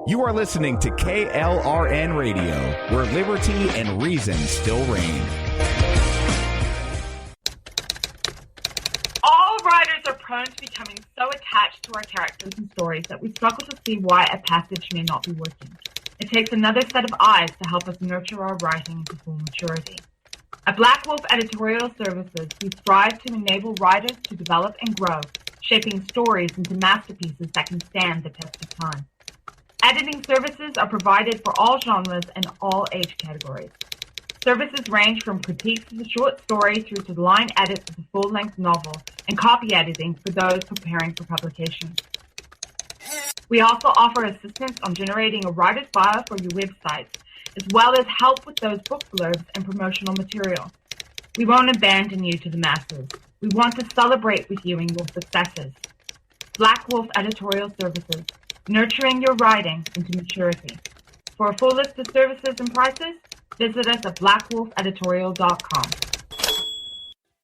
You are listening to KLRN Radio, where liberty and reason still reign. All writers are prone to becoming so attached to our characters and stories that we struggle to see why a passage may not be working. It takes another set of eyes to help us nurture our writing to full maturity. At Black Wolf Editorial Services, we strive to enable writers to develop and grow, shaping stories into masterpieces that can stand the test of time. Editing services are provided for all genres and all age categories. Services range from critiques of the short story through to line edits of the full-length novel and copy editing for those preparing for publication. We also offer assistance on generating a writer's bio for your websites, as well as help with those book blurbs and promotional material. We won't abandon you to the masses. We want to celebrate with you in your successes. Black Wolf Editorial Services, nurturing your writing into maturity. For a full list of services and prices, visit us at blackwolfeditorial.com.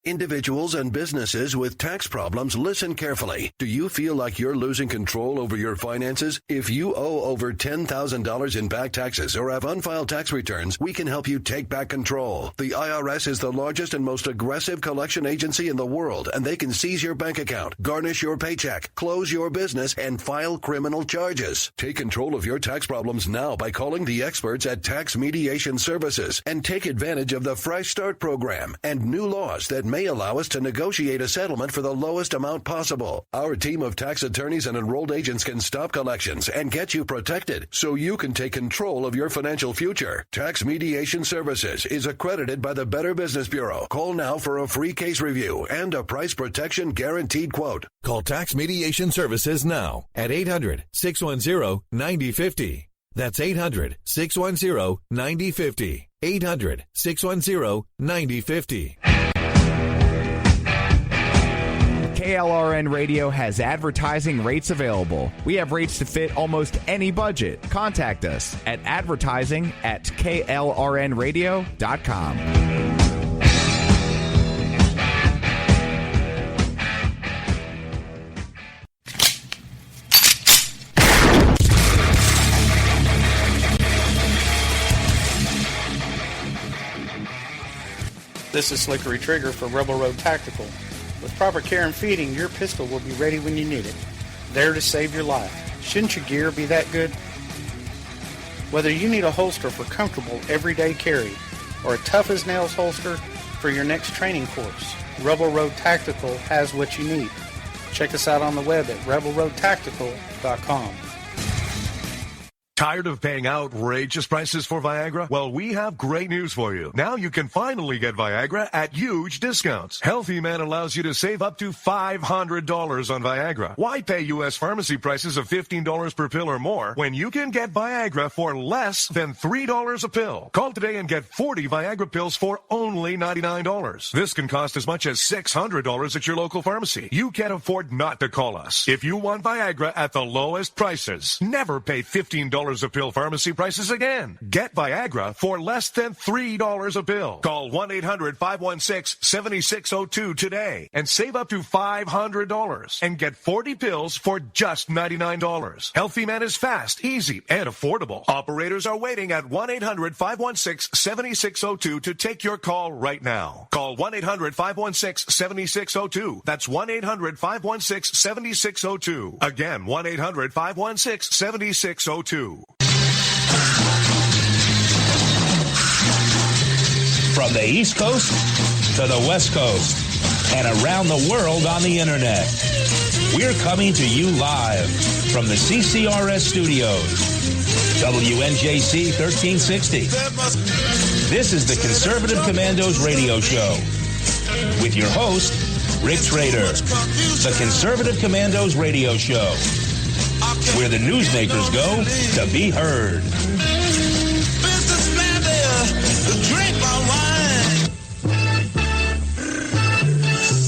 Individuals and businesses with tax problems, listen carefully. Do you feel like you're losing control over your finances? If you owe over $10,000 in back taxes or have unfiled tax returns, we can help you take back control. The IRS is the largest and most aggressive collection agency in the world, and they can seize your bank account, garnish your paycheck, close your business, and file criminal charges. Take control of your tax problems now by calling the experts at Tax Mediation Services and take advantage of the Fresh Start program and new laws that may allow us to negotiate a settlement for the lowest amount possible. Our team of tax attorneys and enrolled agents can stop collections and get you protected so you can take control of your financial future. Tax Mediation Services is accredited by the Better Business Bureau. Call now for a free case review and a price protection guaranteed quote. Call Tax Mediation Services now at 800-610-9050. That's 800-610-9050. 800-610-9050. KLRN Radio has advertising rates available. We have rates to fit almost any budget. Contact us at advertising@klrnradio.com. This is Slickery Trigger for Rebel Road Tactical. With proper care and feeding, your pistol will be ready when you need it, there to save your life. Shouldn't your gear be that good? Whether you need a holster for comfortable everyday carry or a tough-as-nails holster for your next training course, Rebel Road Tactical has what you need. Check us out on the web at rebelroadtactical.com. Tired of paying outrageous prices for Viagra? Well, we have great news for you. Now you can finally get Viagra at huge discounts. Healthy Man allows you to save up to $500 on Viagra. Why pay U.S. pharmacy prices of $15 per pill or more when you can get Viagra for less than $3 a pill? Call today and get 40 Viagra pills for only $99. This can cost as much as $600 at your local pharmacy. You can't afford not to call us. If you want Viagra at the lowest prices, never pay $15 a pill pharmacy prices again. Get Viagra for less than $3 a pill. Call 1-800-516-7602 today and save up to $500 and get 40 pills for just $99. Healthy Man is fast, easy, and affordable. Operators are waiting at 1-800-516-7602 to take your call right now. Call 1-800-516-7602. That's 1-800-516-7602. Again, 1-800-516-7602. From the East Coast to the West Coast and around the world on the internet, we're coming to you live from the CCRS studios. WNJC 1360. This is the Conservative Commandos radio show with your host, Rick Trader. The Conservative Commandos radio show, where the newsmakers go to be heard.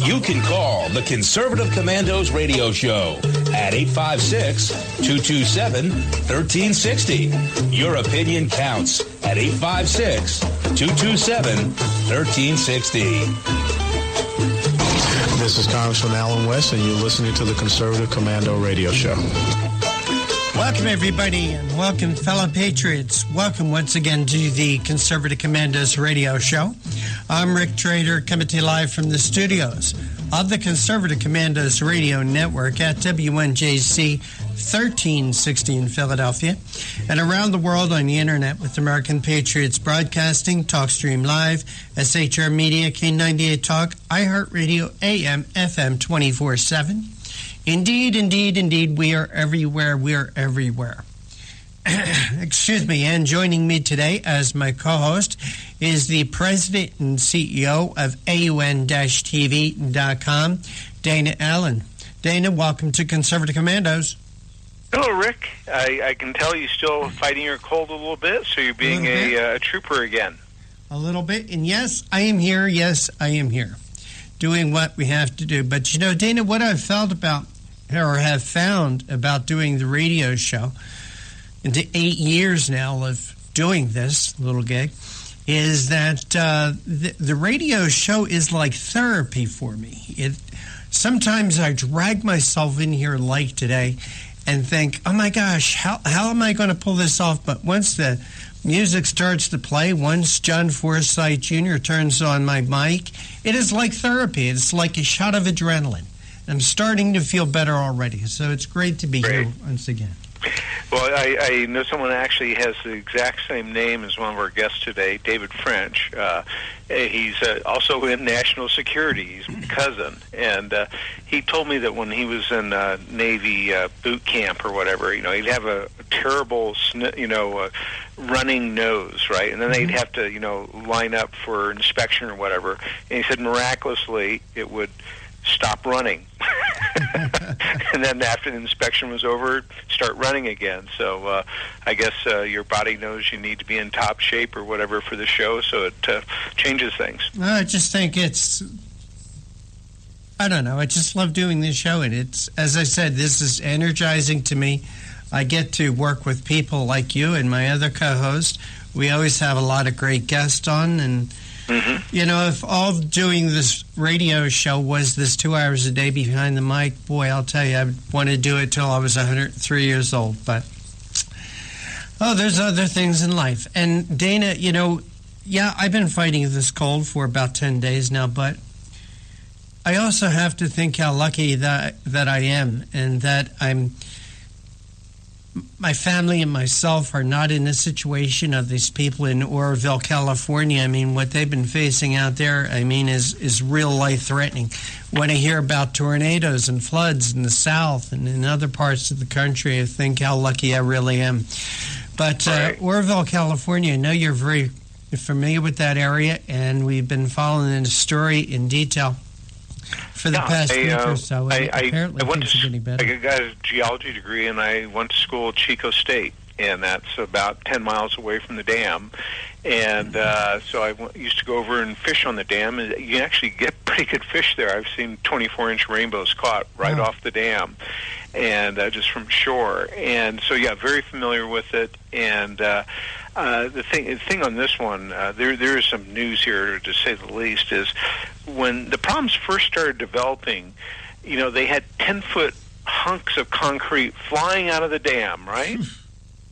You can call the Conservative Commandos radio show at 856-227-1360. Your opinion counts at 856-227-1360. This is Congressman Alan West, and you're listening to the Conservative Commando radio show. Welcome, everybody, and welcome, fellow patriots. Welcome once again to the Conservative Commandos radio show. I'm Rick Trader, coming to you live from the studios of the Conservative Commandos radio network at WNJC 1360 in Philadelphia and around the world on the internet with American Patriots Broadcasting, TalkStream Live, SHR Media, K98 Talk, iHeartRadio, AM, FM 24/7. Indeed, we are everywhere. We are everywhere. Excuse me. And joining me today as my co-host is the president and CEO of AUN-TV.com, Dana Allen. Dana, welcome to Conservative Commandos. Hello, Rick. I can tell you're still fighting your cold a little bit, so you're being a trooper again. A little bit. And yes, I am here. Yes, I am here. Doing what we have to do. But, you know, Dana, what I've felt about or have found about doing the radio show into 8 years now of doing this little gig is that the radio show is like therapy for me. Sometimes I drag myself in here like today and think, oh my gosh, how am I going to pull this off? But once the music starts to play, once John Forsythe Jr. turns on my mic, it is like therapy. It's like a shot of adrenaline. I'm starting to feel better already, so it's great to be here once again. Well, I know someone actually has the exact same name as one of our guests today, David French. He's also in national security. He's my cousin. And he told me that when he was in Navy boot camp or whatever, you know, he'd have a terrible, running nose, right? And then they'd have to, line up for inspection or whatever. And he said miraculously it would stop running. And then after the inspection was over, start running again. So I guess your body knows you need to be in top shape or whatever for the show, so it changes things. I just think I don't know, I just love doing this show, and it's, as I said, this is energizing to me. I get to work with people like you and my other co-host. We always have a lot of great guests on, and you know, if all doing this radio show was this 2 hours a day behind the mic, boy, I'll tell you, I would want to do it till I was 103 years old. But, there's other things in life. And Dana, I've been fighting this cold for about 10 days now, but I also have to think how lucky that I am, and that my family and myself are not in the situation of these people in Oroville, California. I mean, what they've been facing out there, is real life-threatening. When I hear about tornadoes and floods in the South and in other parts of the country, I think how lucky I really am. But Oroville, California, I know you're very familiar with that area, and we've been following the story in detail for the past week or so. Apparently things are getting better. I got a geology degree, and I went to school at Chico State, and that's about 10 miles away from the dam. And so I used to go over and fish on the dam, and you actually get pretty good fish there. I've seen 24-inch rainbows caught right off the dam, and just from shore. And so, yeah, very familiar with it. And the thing on this one, there is some news here, to say the least, is when the problems first started developing, they had 10-foot hunks of concrete flying out of the dam, right?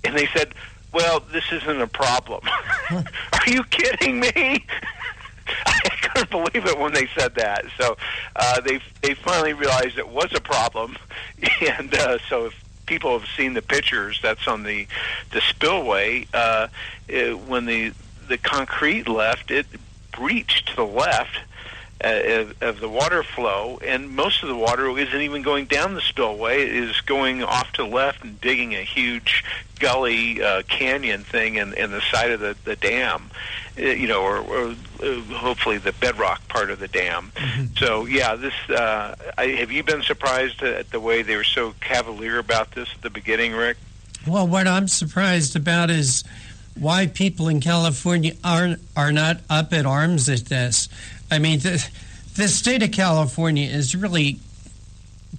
And they said, well, this isn't a problem. Are you kidding me? I couldn't believe it when they said that. So they finally realized it was a problem. And so if people have seen the pictures, that's on the spillway, when the concrete left, it breached to the left of the water flow, and most of the water isn't even going down the spillway. It is going off to the left and digging a huge gully canyon thing in the side of the dam, or hopefully the bedrock part of the dam. So, yeah, this have you been surprised at the way they were so cavalier about this at the beginning, Rick? Well, what I'm surprised about is why people in California are not up at arms at this. I mean, the state of California is really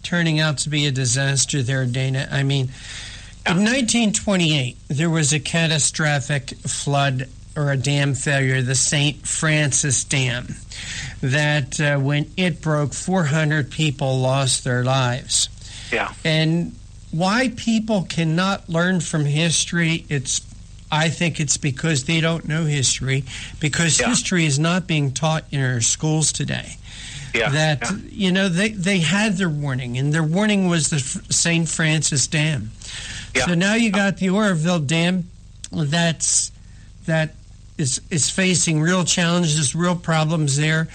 turning out to be a disaster there, Dana. I mean, in 1928, there was a catastrophic flood or a dam failure, the St. Francis Dam, that when it broke, 400 people lost their lives. Yeah. And why people cannot learn from history, I think it's because they don't know history, because history is not being taught in our schools today. They had their warning, and their warning was the St. Francis Dam. So now you got the Oroville Dam that is facing real challenges, real problems there,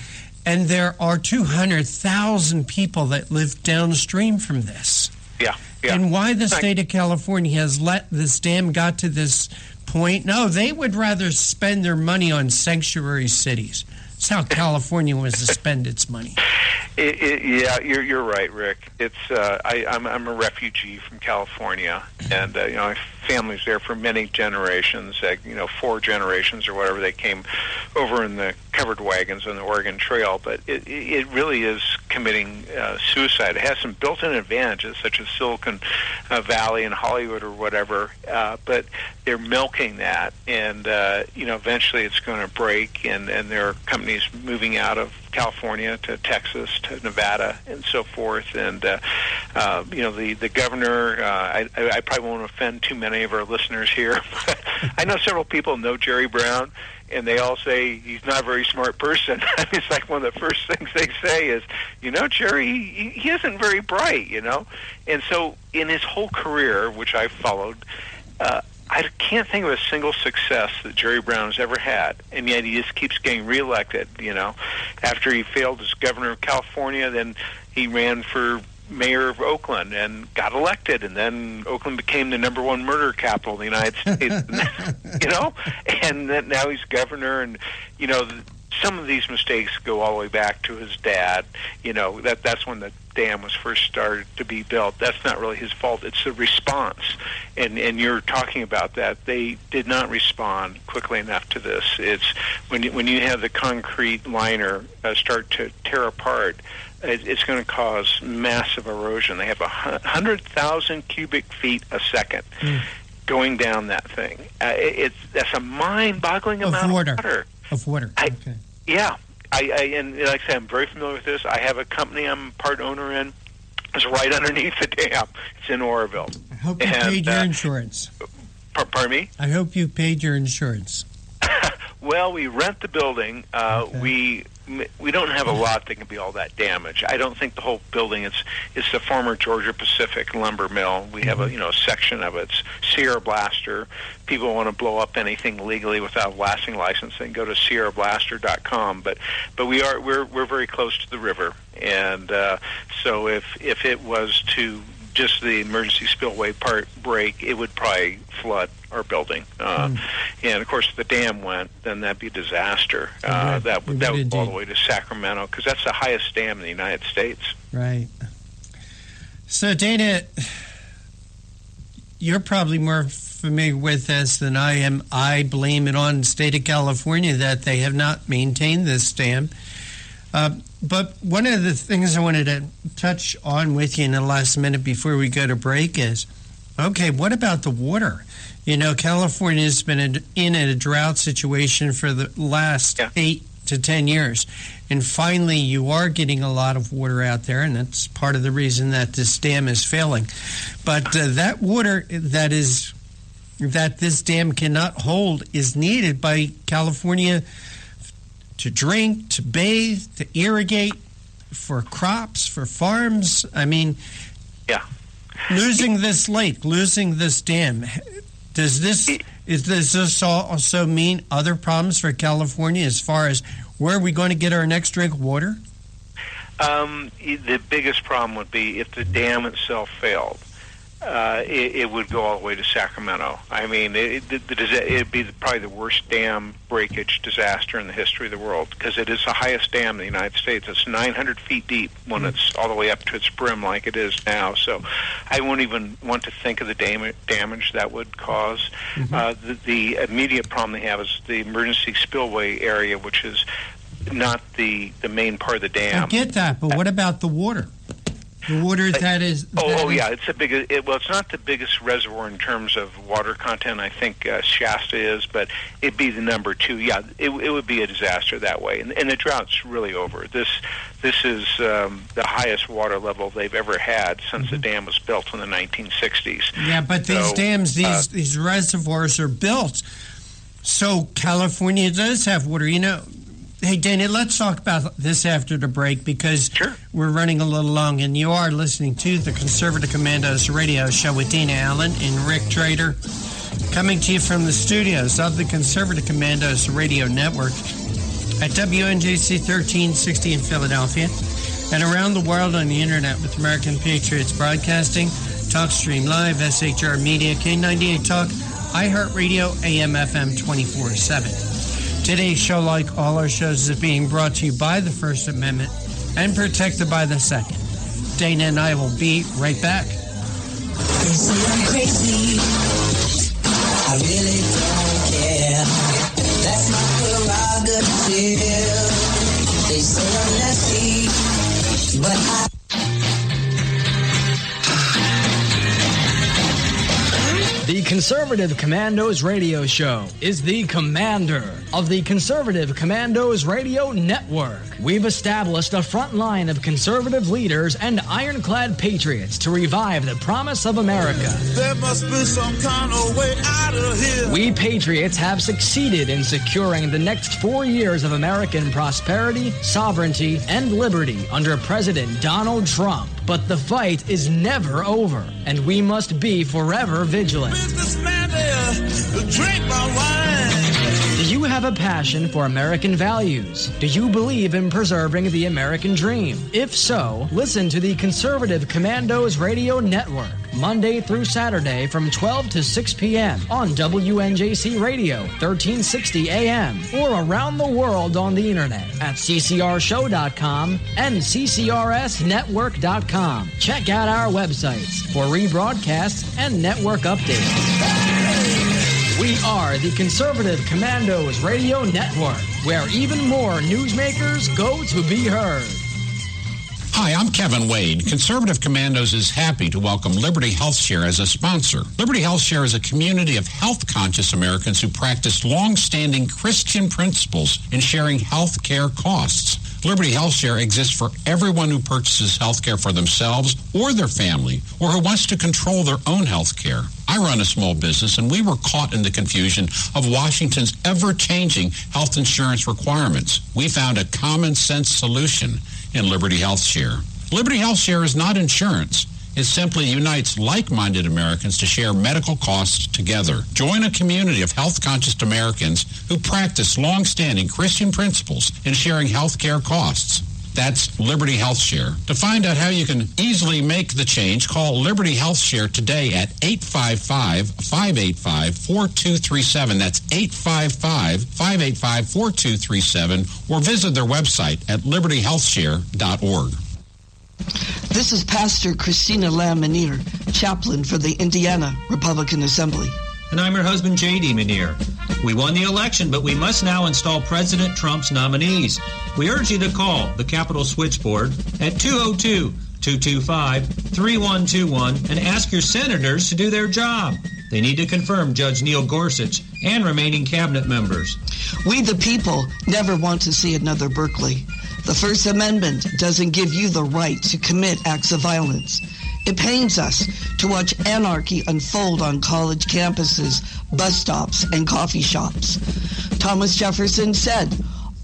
and there are 200,000 people that live downstream from this. And why the state of California has let this dam got to this point? No, they would rather spend their money on sanctuary cities. That's how California wants to spend its money. You're right, Rick. It's I'm a refugee from California, and my family's there for many generations. 4 generations or whatever. They came over in the covered wagons on the Oregon Trail, but it really is committing suicide. It has some built-in advantages, such as Silicon Valley and Hollywood or whatever, but they're milking that, and eventually it's going to break, and there are companies moving out of California to Texas to Nevada and so forth, and the governor. I probably won't offend too many of our listeners here. I know several people know Jerry Brown, and they all say he's not a very smart person. It's like one of the first things they say is, Jerry, he isn't very bright, And so in his whole career, which I've followed, I can't think of a single success that Jerry Brown has ever had, and yet he just keeps getting reelected. After he failed as governor of California, then he ran for mayor of Oakland and got elected, and then Oakland became the #1 murder capital in the United States. And then now he's governor, and some of these mistakes go all the way back to his dad. That's when the dam was first started to be built. That's not really his fault. It's the response. And you're talking about that. They did not respond quickly enough to this. It's when you have the concrete liner start to tear apart, it's going to cause massive erosion. They have 100,000 cubic feet a second going down that thing. That's a mind-boggling amount of water. And like I said, I'm very familiar with this. I have a company I'm part owner in. It's right underneath the dam. It's in Oroville. I hope you paid your insurance. Pardon me? I hope you paid your insurance. Well, we rent the building. We don't have a lot that can be all that damaged. I don't think the whole building. It's the former Georgia Pacific lumber mill. We have a section of it. It's Sierra Blaster. People want to blow up anything legally without a blasting license, they can go to sierrablaster.com. But we're very close to the river, and so if it was to just the emergency spillway part break, it would probably flood our building. And of course, if the dam went, then that'd be a disaster. That would go all the way to Sacramento, because that's the highest dam in the United States. Right. So, Dana, you're probably more familiar with this than I am. I blame it on the state of California that they have not maintained this dam. But one of the things I wanted to touch on with you in the last minute before we go to break is, okay, what about the water? California has been in a drought situation for the last 8 to 10 years. And finally, you are getting a lot of water out there, and that's part of the reason that this dam is failing. But that water that this dam cannot hold is needed by California to drink, to bathe, to irrigate, for crops, for farms. I mean, losing this lake, losing this dam, does this also mean other problems for California as far as where are we going to get our next drink of water? The biggest problem would be if the dam itself failed. It would go all the way to Sacramento. I mean, it'd be probably the worst dam breakage disaster in the history of the world, because it is the highest dam in the United States. It's 900 feet deep when it's all the way up to its brim like it is now. So I won't even want to think of the damage that would cause. The immediate problem they have is the emergency spillway area, which is not the main part of the dam. I get that, but what about the water? The water that is... Yeah, it's it's not the biggest reservoir in terms of water content. I think Shasta is, but it'd be the number 2. Yeah, it would be a disaster that way. And the drought's really over. This is the highest water level they've ever had since the dam was built in the 1960s. Yeah, but these dams, these reservoirs are built so California does have water. You know, hey, Dana, let's talk about this after the break because we're running a little long, and you are listening to the Conservative Commandos radio show with Dana Allen and Rick Trader, coming to you from the studios of the Conservative Commandos radio network at WNJC 1360 in Philadelphia and around the world on the internet with American Patriots Broadcasting, TalkStream Live, SHR Media, K98 Talk, iHeartRadio, AM/FM 24/7. Today's show, like all our shows, is being brought to you by the First Amendment and protected by the Second. Dana and I will be right back. They say I'm crazy. I really don't care. That's my prerogative. They say I'm nasty, but I... The Conservative Commandos radio show is the commander of the Conservative Commandos radio network. We've established a front line of conservative leaders and ironclad patriots to revive the promise of America. There must be some kind of way out of here. We patriots have succeeded in securing the next 4 years of American prosperity, sovereignty, and liberty under President Donald Trump. But the fight is never over, and we must be forever vigilant. Businessman there, drink my wine. Do you have a passion for American values? Do you believe in preserving the American dream? If so, listen to the Conservative Commandos Radio Network, Monday through Saturday from 12 to 6 p.m. on WNJC Radio, 1360 AM, or around the world on the internet at ccrshow.com and ccrsnetwork.com. Check out our websites for rebroadcasts and network updates. We are the Conservative Commandos Radio Network, where even more newsmakers go to be heard. Hi, I'm Kevin Wade. Conservative Commandos is happy to welcome Liberty HealthShare as a sponsor. Liberty HealthShare is a community of health-conscious Americans who practice long-standing Christian principles in sharing health care costs. Liberty HealthShare exists for everyone who purchases health care for themselves or their family, or who wants to control their own health care. I run a small business, and we were caught in the confusion of Washington's ever-changing health insurance requirements. We found a common-sense solution in Liberty HealthShare. Liberty HealthShare is not insurance. It simply unites like-minded Americans to share medical costs together. Join a community of health-conscious Americans who practice long-standing Christian principles in sharing health care costs. That's Liberty HealthShare. To find out how you can easily make the change, call Liberty HealthShare today at 855-585-4237. That's 855-585-4237, or visit their website at libertyhealthshare.org. This is Pastor Christina Lamb-Menier, chaplain for the Indiana Republican Assembly. And I'm her husband, J.D. Menier. We won the election, but we must now install President Trump's nominees. We urge you to call the Capitol Switchboard at 202-225-3121 and ask your senators to do their job. They need to confirm Judge Neil Gorsuch and remaining cabinet members. We, the people, never want to see another Berkeley. The First Amendment doesn't give you the right to commit acts of violence. It pains us to watch anarchy unfold on college campuses, bus stops, and coffee shops. Thomas Jefferson said,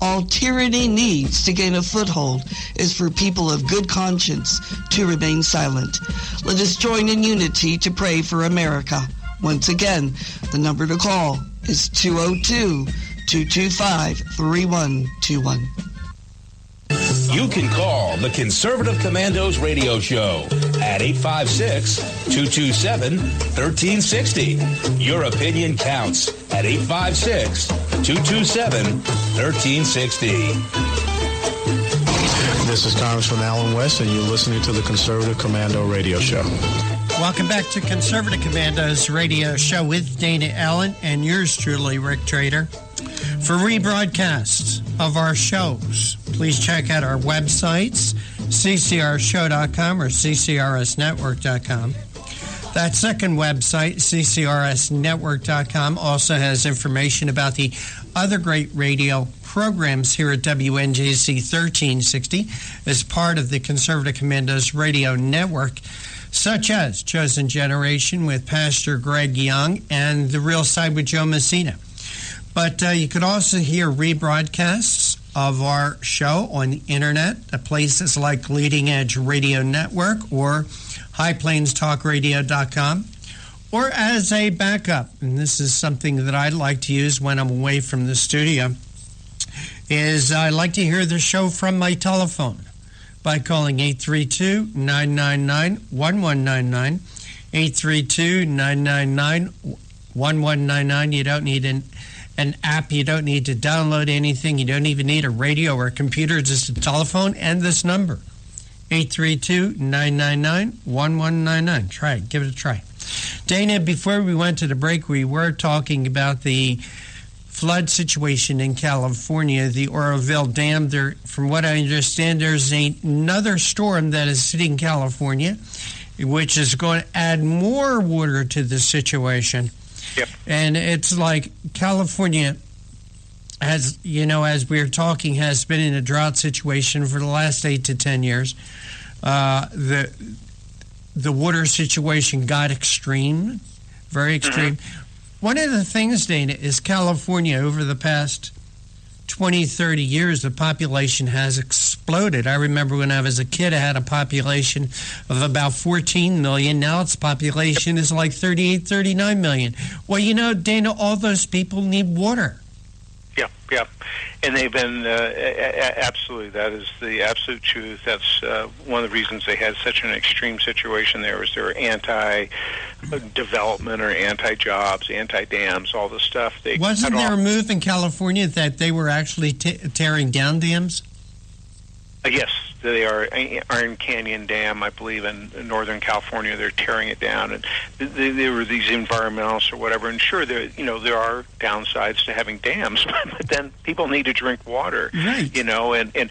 all tyranny needs to gain a foothold is for people of good conscience to remain silent. Let us join in unity to pray for America. Once again, the number to call is 202-225-3121. You can call the Conservative Commandos radio show at 856-227-1360. Your opinion counts at 856-227-1360. This is Congressman Alan West, and you're listening to the Conservative Commando radio show. Welcome back to Conservative Commandos radio show with Dana Allen and yours truly, Rick Trader. For rebroadcasts of our shows, please check out our websites, ccrshow.com or ccrsnetwork.com. That second website, ccrsnetwork.com, also has information about the other great radio programs here at WNJC 1360 as part of the Conservative Commandos Radio Network, such as Chosen Generation with Pastor Greg Young and The Real Side with Joe Messina. But you could also hear rebroadcasts of our show on the internet at places like Leading Edge Radio Network or highplanestalkradio.com, or as a backup, and this is something that I like to use when I'm away from the studio, is I like to hear the show from my telephone by calling 832-999-1199, 832-999-1199. You don't need an app. You don't need to download anything. You don't even need a radio or a computer, just a telephone and this number, 832-999-1199. Try it. Give it a try. Dana, before we went to the break, we were talking about the flood situation in California, the Oroville Dam. There, from what I understand, there's another storm that is hitting California, which is going to add more water to the situation. Yep. And it's like California, as we were talking, has been in a drought situation for the last 8 to 10 years. The water situation got extreme, very extreme. Mm-hmm. One of the things, Dana, is California over the past 20, 30 years, the population has exploded. I remember when I was a kid, I had a population of about 14 million. Now its population is like 38, 39 million. Well, Dana, all those people need water. Yeah. And they've been, absolutely, that is the absolute truth. That's one of the reasons they had such an extreme situation there, was they were anti-development or anti-jobs, anti-dams, all this stuff. Wasn't there a move in California that they were actually tearing down dams? Yes, they are. Iron Canyon Dam, I believe, in Northern California, they're tearing it down, and there were these environmentalists or whatever. And sure, there are downsides to having dams, but then people need to drink water, right? And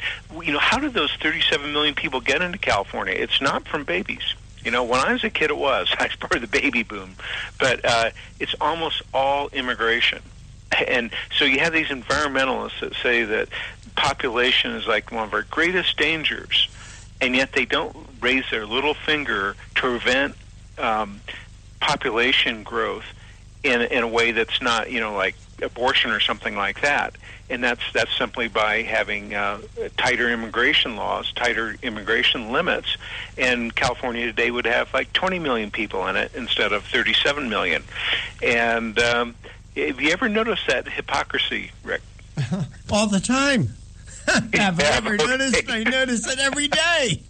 how did those 37 million people get into California? It's not from babies. When I was a kid, it was. I was part of the baby boom, but it's almost all immigration. And so you have these environmentalists that say that population is like one of our greatest dangers, and yet they don't raise their little finger to prevent population growth in a way that's not, like abortion or something like that. And that's simply by having tighter immigration laws, tighter immigration limits. And California today would have like 20 million people in it instead of 37 million. And have you ever noticed that hypocrisy, Rick? All the time. Have I ever noticed? I notice it every day.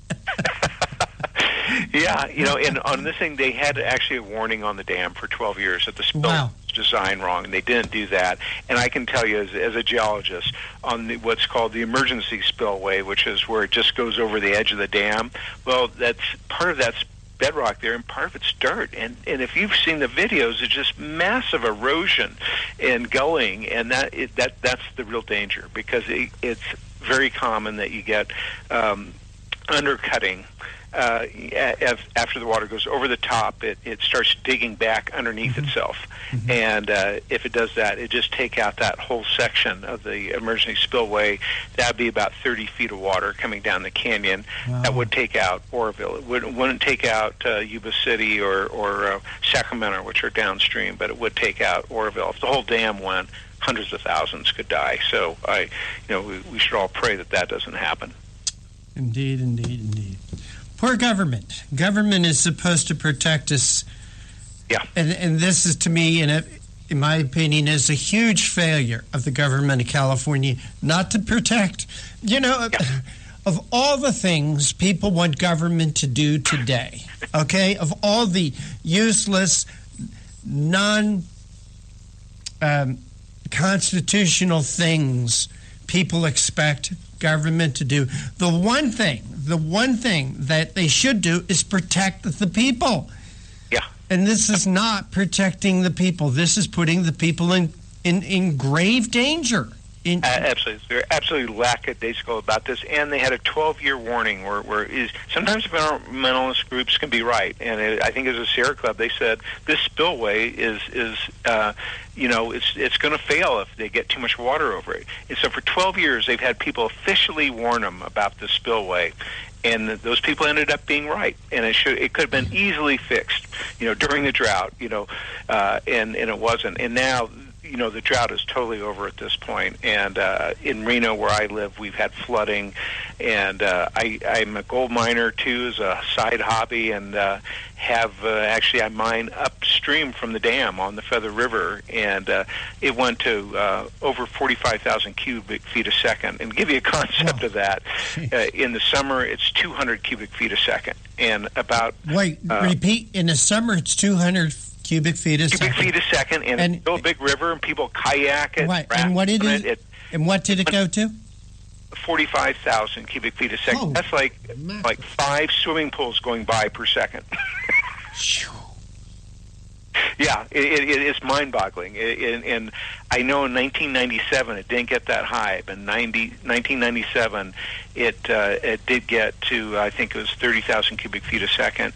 Yeah, and on this thing, they had actually a warning on the dam for 12 years that the spill was designed wrong, and they didn't do that. And I can tell you, as a geologist, on what's called the emergency spillway, which is where it just goes over the edge of the dam, well, that's part of that's bedrock there, and part of it's dirt. And if you've seen the videos, it's just massive erosion and gulling, and that's the real danger, because it's very common that you get undercutting. After the water goes over the top, it starts digging back underneath itself. Mm-hmm. And if it does that, it just take out that whole section of the emergency spillway. That would be about 30 feet of water coming down the canyon. Wow. That would take out Oroville. It wouldn't take out Yuba City or Sacramento, which are downstream, but it would take out Oroville. If the whole dam went, hundreds of thousands could die. So we should all pray that doesn't happen. Indeed. Poor government. Government is supposed to protect us. Yeah. And this is, to me, in my opinion, is a huge failure of the government of California not to protect. Of all the things people want government to do today, okay, of all the useless, non-constitutional things people expect government to do, the one thing that they should do is protect the people. Yeah. And this is not protecting the people. This is putting the people in grave danger. Absolutely. They're absolutely lackadaisical about this, and they had a 12-year warning where sometimes environmentalist groups can be right, and I think as a Sierra Club, they said this spillway is it's going to fail if they get too much water over it. And so for 12 years, they've had people officially warn them about the spillway, and those people ended up being right, and it could have been easily fixed, during the drought, and it wasn't, and now. The drought is totally over at this point. And in Reno, where I live, we've had flooding. And I'm a gold miner, too, as a side hobby, and I mine upstream from the dam on the Feather River. And it went to over 45,000 cubic feet a second. And to give you a concept of that, in the summer, it's 200 cubic feet a second. And about... repeat. In the summer, it's 200 cubic feet a second, and it's still a big river, and people kayak it. Right. And what did it go to? 45,000 cubic feet a second. Oh, that's like 5 swimming pools going by per second. Yeah, it's mind-boggling. And I know in 1997 it didn't get that high, but in 1997 it did get to, I think it was 30,000 cubic feet a second.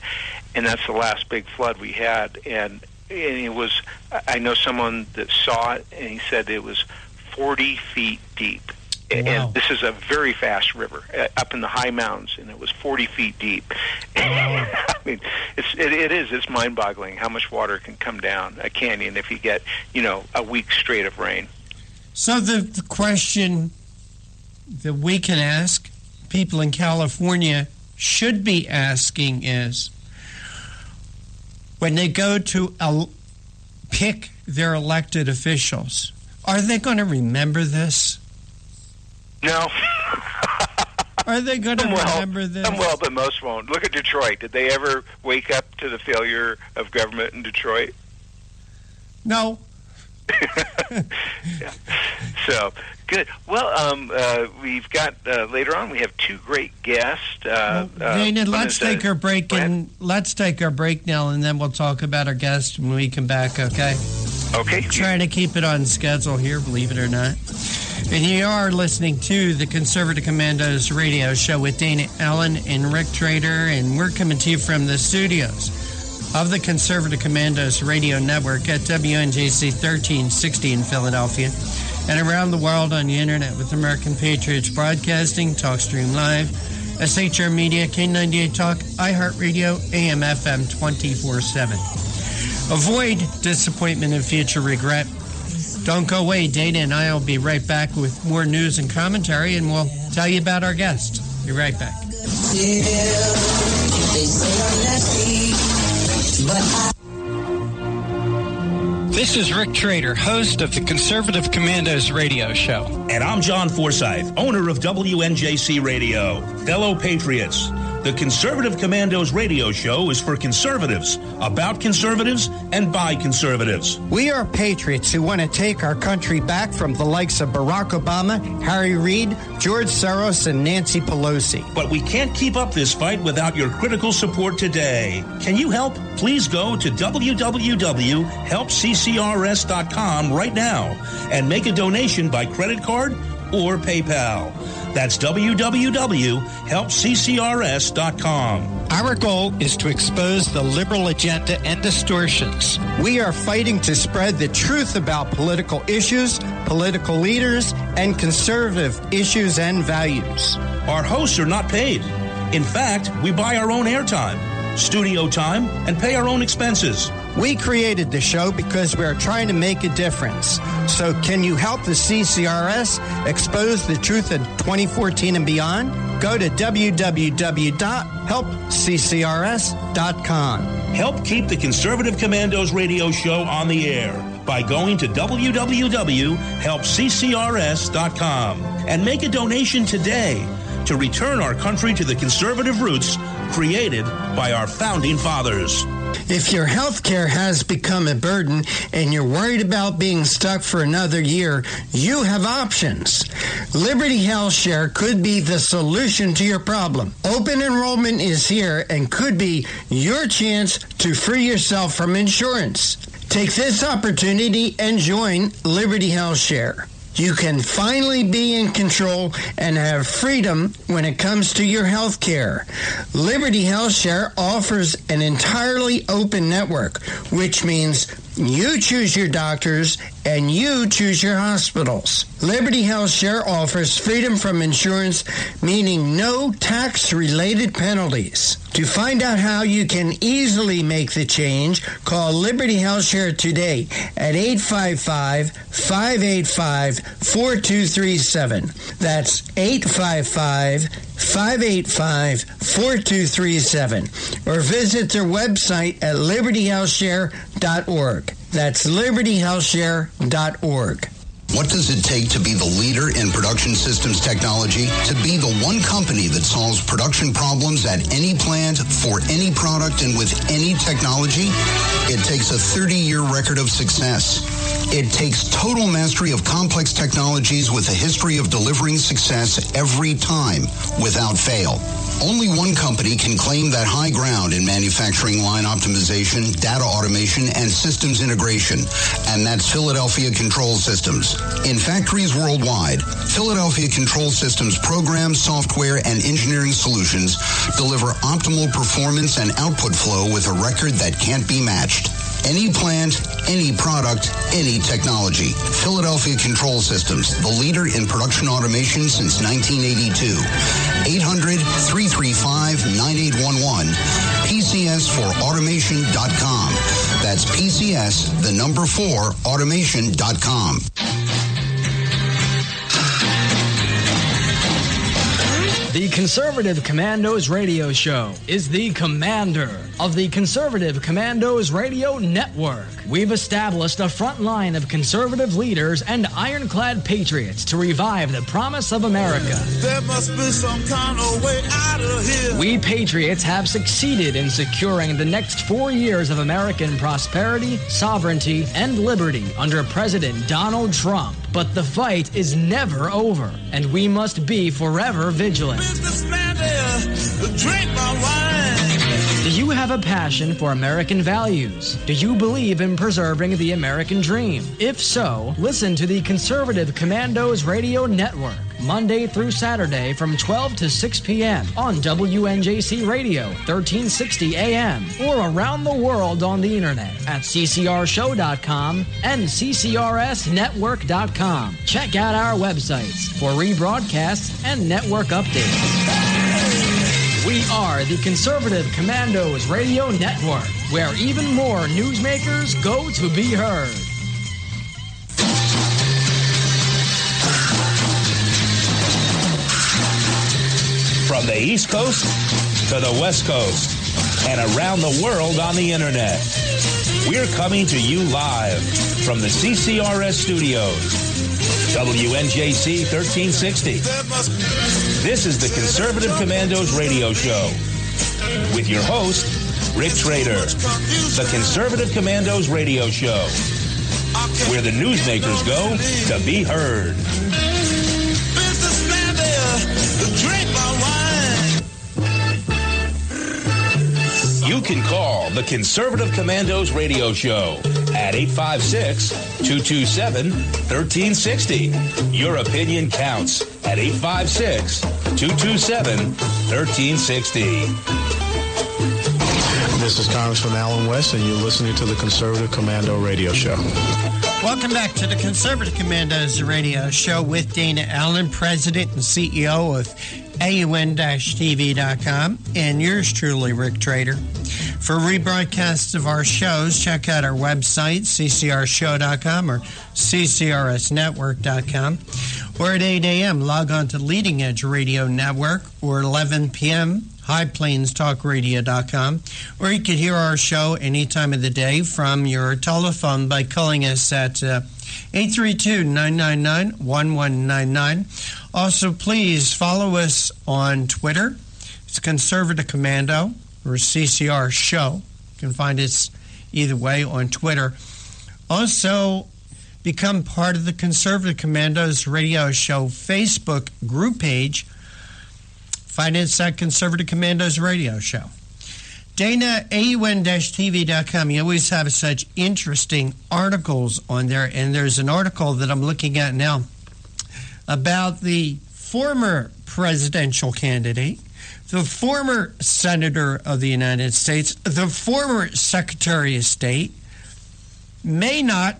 And that's the last big flood we had. And it was, I know someone that saw it, and he said it was 40 feet deep. Wow. And this is a very fast river up in the high mountains, and it was 40 feet deep. Wow. I mean, it's mind-boggling how much water can come down a canyon if you get, a week straight of rain. So the question that we can ask, people in California should be asking is, when they go to pick their elected officials, are they going to remember this? No. Are they going to remember this? Some will, but most won't. Look at Detroit. Did they ever wake up to the failure of government in Detroit? No. Yeah. So, good. Well, we've got, later on, we have 2 great guests. Dana, let's take our break now, and then we'll talk about our guest when we come back, okay? Okay. Trying to keep it on schedule here, believe it or not. And you are listening to the Conservative Commandos radio show with Dana Allen and Rick Trader, and we're coming to you from the studios of the Conservative Commandos radio network at WNJC 1360 in Philadelphia, and around the world on the internet with American Patriots Broadcasting, TalkStream Live, SHR Media, K98 Talk, iHeartRadio, AM, FM 24/7. Avoid disappointment and future regret. Don't go away. Dana and I will be right back with more news and commentary, and we'll tell you about our guest. Be right back. This is Rick Trader, host of the Conservative Commandos radio show. And I'm John Forsyth, owner of WNJC Radio. Fellow Patriots, the Conservative Commandos radio show is for conservatives, about conservatives, and by conservatives. We are patriots who want to take our country back from the likes of Barack Obama, Harry Reid, George Soros, and Nancy Pelosi. But we can't keep up this fight without your critical support today. Can you help? Please go to www.helpccrs.com right now and make a donation by credit card or PayPal. That's www.helpccrs.com. Our goal is to expose the liberal agenda and distortions. We are fighting to spread the truth about political issues, political leaders, and conservative issues and values. Our hosts are not paid. In fact, we buy our own airtime, studio time, and pay our own expenses. We created the show because we are trying to make a difference. So can you help the CCRS expose the truth in 2014 and beyond? Go to www.helpccrs.com. Help keep the Conservative Commandos radio show on the air by going to www.helpccrs.com and make a donation today to return our country to the conservative roots created by our founding fathers. If your health care has become a burden and you're worried about being stuck for another year, you have options. Liberty Health Share could be the solution to your problem. Open enrollment is here and could be your chance to free yourself from insurance. Take this opportunity and join Liberty Health Share. You can finally be in control and have freedom when it comes to your health care. Liberty HealthShare offers an entirely open network, which means you choose your doctors and you choose your hospitals. Liberty HealthShare offers freedom from insurance, meaning no tax-related penalties. To find out how you can easily make the change, call Liberty HealthShare today at 855-585-4237. That's 855-585-4237. Or visit their website at libertyhealthshare.org. That's libertyhealthshare.org. What does it take to be the leader in production systems technology? To be the one company that solves production problems at any plant, for any product, and with any technology? It takes a 30-year record of success. It takes total mastery of complex technologies with a history of delivering success every time, without fail. Only one company can claim that high ground in manufacturing line optimization, data automation, and systems integration, and that's Philadelphia Control Systems. In factories worldwide, Philadelphia Control Systems programs, software, and engineering solutions deliver optimal performance and output flow with a record that can't be matched. Any plant, any product, any technology. Philadelphia Control Systems, the leader in production automation since 1982. 800-335-9811. PCS4automation.com. That's PCS, the number 4, automation.com. The Conservative Commandos Radio Show is the commander of the Conservative Commandos Radio Network. We've established a front line of conservative leaders and ironclad patriots to revive the promise of America. There must be some kind of way out of here. We patriots have succeeded in securing the next 4 years of American prosperity, sovereignty, and liberty under President Donald Trump. But the fight is never over, and we must be forever vigilant. Businessman there, drink my wine. Do you have a passion for American values? Do you believe in preserving the American dream? If so, listen to the Conservative Commandos Radio Network, Monday through Saturday from 12 to 6 p.m. on WNJC Radio, 1360 AM, or around the world on the internet at ccrshow.com and ccrsnetwork.com. Check out our websites for rebroadcasts and network updates. We are the Conservative Commandos Radio Network, where even more newsmakers go to be heard. From the East Coast to the West Coast and around the world on the internet, we're coming to you live from the CCRS studios. WNJC 1360. This is the Conservative Commandos Radio Show with your host, Rick Trader. The Conservative Commandos Radio Show, where the newsmakers go to be heard. Businessman there, drink my wine. You can call the Conservative Commandos Radio Show at 856-227-1360. Your opinion counts at 856-227-1360. This is Congressman Alan West, and you're listening to the Conservative Commando Radio Show. Welcome back to the Conservative Commandos Radio Show with Dana Allen, President and CEO of AUN-TV.com, and yours truly, Rick Trader. For rebroadcasts of our shows, check out our website, ccrshow.com or ccrsnetwork.com. Or at 8 a.m., log on to Leading Edge Radio Network, or 11 p.m., highplainstalkradio.com. Or you can hear our show any time of the day from your telephone by calling us at 832-999-1199. Also, please follow us on Twitter. It's Conservative Commando or CCR Show. You can find us either way on Twitter. Also, become part of the Conservative Commandos Radio Show Facebook group page. Find us at Conservative Commandos Radio Show. Dana, AUN-TV.com. You always have such interesting articles on there, and there's an article that I'm looking at now about the former presidential candidate, the former Senator of the United States, the former Secretary of State, may not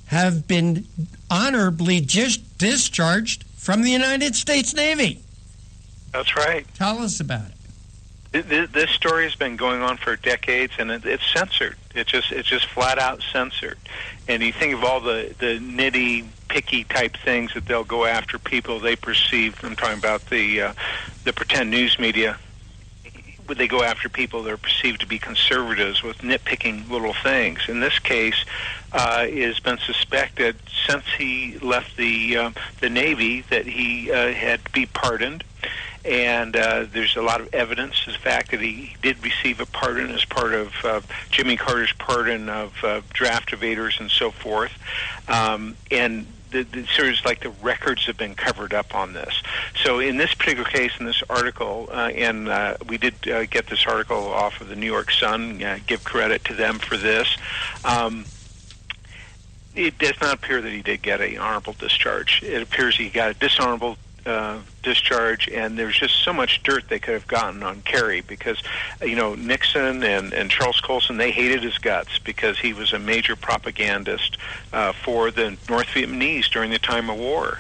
have been honorably discharged from the United States Navy. That's right. Tell us about it. This story has been going on for decades, and it's censored. It's just flat out censored. And you think of all the nitty picky type things that they'll go after people they perceive. I'm talking about the pretend news media. Would they go after people that are perceived to be conservatives with nitpicking little things? In this case, has been suspected since he left the Navy that he had to be pardoned. And there's a lot of evidence to the fact that he did receive a pardon as part of Jimmy Carter's pardon of draft evaders and so forth. And sort of like the records have been covered up on this. So in this particular case, in this article, and we did get this article off of the New York Sun, give credit to them for this. It does not appear that he did get an honorable discharge. It appears he got a dishonorable discharge, and there's just so much dirt they could have gotten on Kerry because, Nixon and Charles Colson, they hated his guts because he was a major propagandist for the North Vietnamese during the time of war.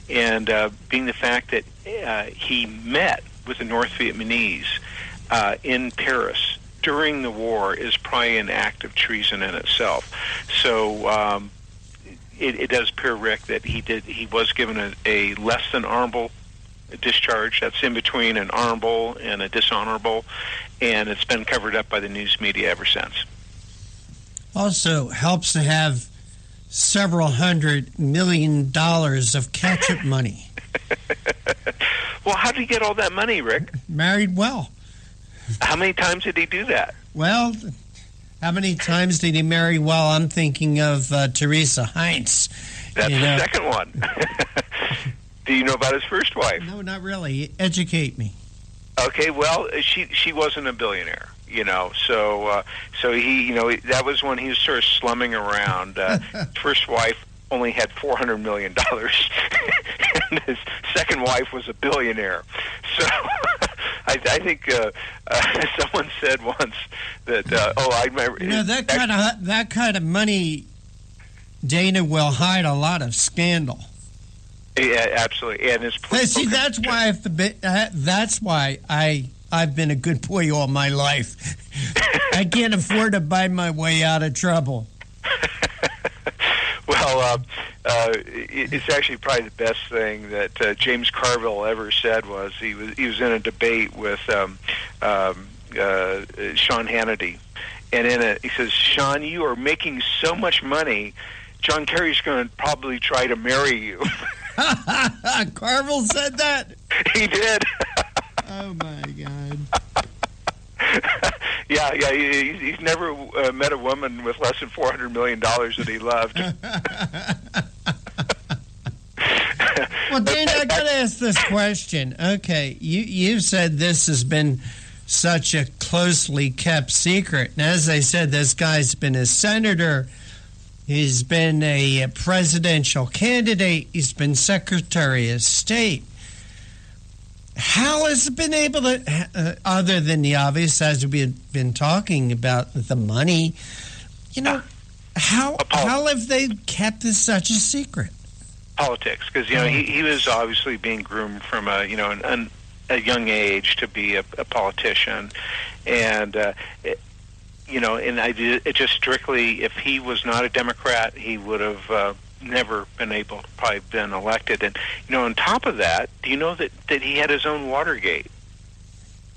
And being the fact that he met with the North Vietnamese in Paris during the war is probably an act of treason in itself. So it does appear, Rick, that he was given a less than honorable discharge. That's in between an honorable and a dishonorable, and it's been covered up by the news media ever since. Also helps to have several $100 million of catch-up money. Well, how did he get all that money, Rick? Married well. How many times did he do that? Well, how many times did he marry well? I'm thinking of Teresa Heinz. That's the second one. Do you know about his first wife? No, not really. Educate me. Okay, well, she wasn't a billionaire, so he, that was when he was sort of slumming around. First wife only had $400 million, and his second wife was a billionaire. So I think someone said once that, I remember... that kind of money, Dana, will hide a lot of scandal. Yeah, absolutely. And his see, that's why I've been a good boy all my life. I can't afford to buy my way out of trouble. Well, it's actually probably the best thing that James Carville ever said was he was in a debate with Sean Hannity, and he says, "Sean, you are making so much money, John Kerry's going to probably try to marry you." Carville said that? He did. Oh, my God. Yeah, he's never met a woman with less than $400 million that he loved. Well, Dana, I got to ask this question. Okay, you said this has been such a closely kept secret. And as I said, this guy's been a senator. He's been a presidential candidate. He's been Secretary of State. How has it been able to, other than the obvious, as we've been talking about the money, how have they kept this such a secret? Politics, because he was obviously being groomed from a young age to be a politician, and it just strictly, if he was not a Democrat, he would have never been able to probably been elected. And on top of that, do you know that he had his own Watergate?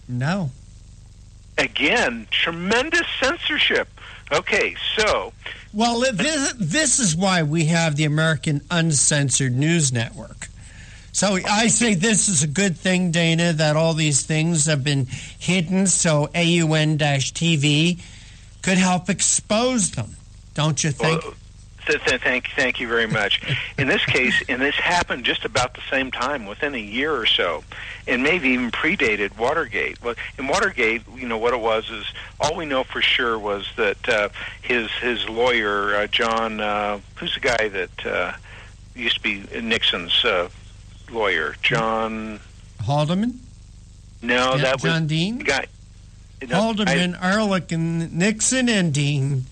No. Again, tremendous censorship. Okay, so well, this is why we have the American Uncensored News Network. So I say this is a good thing, Dana, that all these things have been hidden, so AUN-TV could help expose them, don't you think? Well, thank you very much. In this case, and this happened just about the same time, within a year or so, and maybe even predated Watergate. Well, in Watergate, what it was is, all we know for sure was that his lawyer, John, who's the guy that used to be Nixon's lawyer, John Haldeman? No, Yeah, that John was Dean? the guy. Haldeman, Ehrlich, and Nixon and Dean.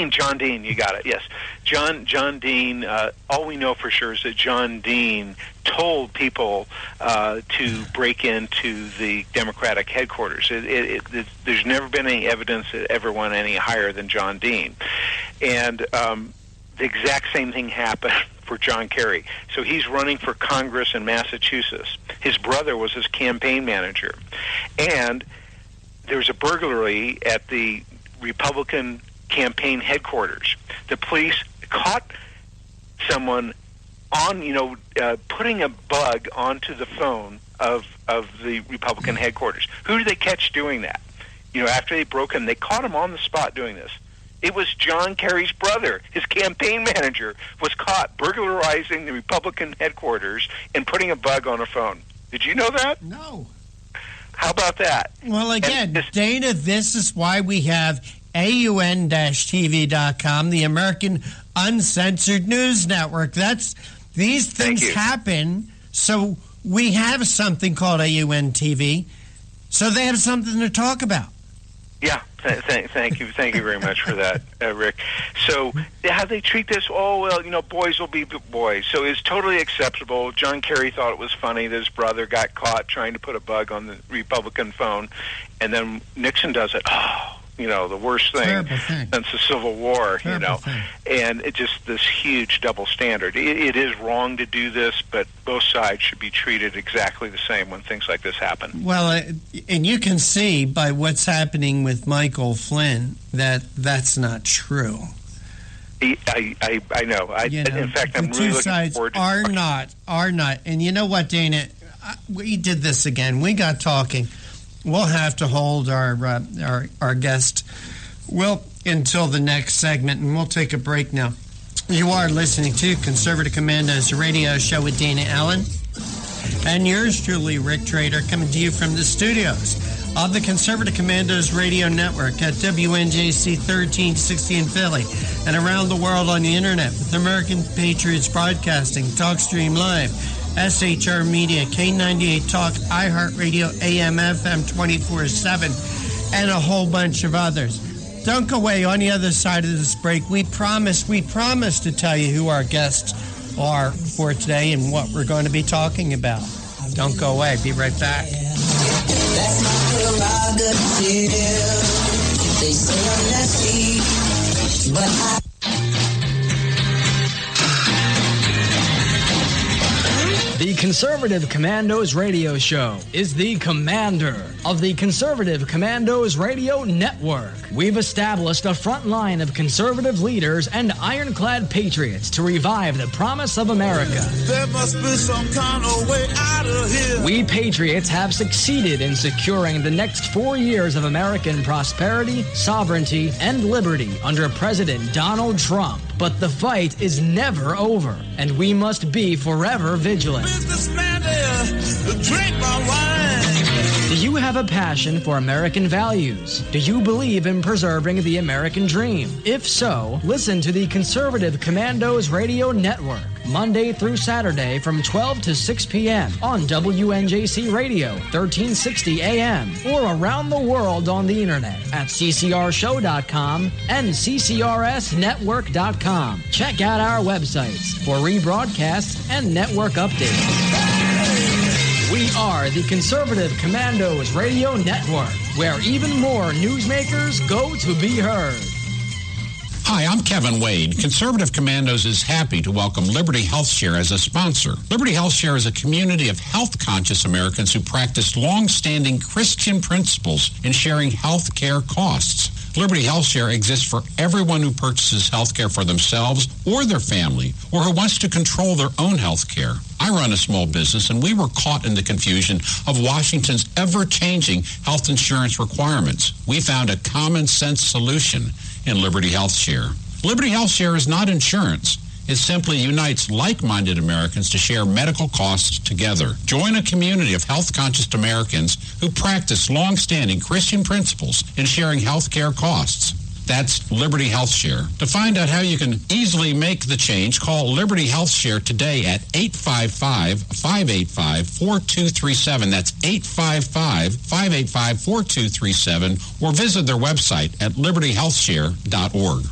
John Dean, you got it, yes. John Dean, all we know for sure is that John Dean told people to break into the Democratic headquarters. There's never been any evidence that ever went any higher than John Dean. And the exact same thing happened for John Kerry. So he's running for Congress in Massachusetts. His brother was his campaign manager. And there's a burglary at the Republican campaign headquarters. The police caught someone on, putting a bug onto the phone of the Republican headquarters. Who did they catch doing that? After they broke him, they caught him on the spot doing this. It was John Kerry's brother. His campaign manager was caught burglarizing the Republican headquarters and putting a bug on a phone. Did you know that? No. How about that? Well, again, Dana, this is why we have AUN-TV.com, the American Uncensored News Network. These things happen, so we have something called AUN-TV, so they have something to talk about. Yeah, thank you very much for that, Rick. So how they treat this? Oh, well, boys will be boys. So it's totally acceptable. John Kerry thought it was funny that his brother got caught trying to put a bug on the Republican phone, and then Nixon does it. Oh, the worst thing since the Civil War, and it's just this huge double standard. It is wrong to do this, but both sides should be treated exactly the same when things like this happen. Well, and you can see by what's happening with Michael Flynn that that's not true. I know. In fact, I'm really looking forward to are not. And you know what, Dana? We did this again. We got talking. We'll have to hold our guest until the next segment, and we'll take a break now. You are listening to Conservative Commando's radio show with Dana Allen and yours truly, Rick Trader, coming to you from the studios of the Conservative Commando's radio network at WNJC 1360 in Philly and around the world on the internet with American Patriots Broadcasting, TalkStream Live, SHR Media, K98 Talk, iHeartRadio, AM, FM 24/7, and a whole bunch of others. Don't go away. On the other side of this break, we promise to tell you who our guests are for today and what we're going to be talking about. Don't go away. Be right back. That's my prerogative. They say I'm nasty, but The Conservative Commandos radio show is the commander of the Conservative Commandos radio network. We've established a front line of conservative leaders and ironclad patriots to revive the promise of America. there must be some kind of way out of here. We patriots have succeeded in securing the next 4 years of American prosperity, sovereignty, and liberty under President Donald Trump. But the fight is never over, and we must be forever vigilant. Businessman there, drink my wine. Do you have a passion for American values? Do you believe in preserving the American dream? If so, listen to the Conservative Commandos Radio Network, Monday through Saturday from 12 to 6 p.m. on WNJC Radio, 1360 AM, or around the world on the internet at ccrshow.com and ccrsnetwork.com. Check out our websites for rebroadcasts and network updates. We are the Conservative Commandos Radio Network, where even more newsmakers go to be heard. Hi, I'm Kevin Wade. Conservative Commandos is happy to welcome Liberty HealthShare as a sponsor. Liberty HealthShare is a community of health-conscious Americans who practice long-standing Christian principles in sharing health care costs. Liberty HealthShare exists for everyone who purchases health care for themselves or their family, or who wants to control their own health care. I run a small business, and we were caught in the confusion of Washington's ever-changing health insurance requirements. We found a common-sense solution in Liberty HealthShare. Liberty HealthShare is not insurance. It simply unites like-minded Americans to share medical costs together. Join a community of health-conscious Americans who practice long-standing Christian principles in sharing health care costs. That's Liberty Health Share. To find out how you can easily make the change, call Liberty Health Share today at 855-585-4237. That's 855-585-4237, or visit their website at libertyhealthshare.org.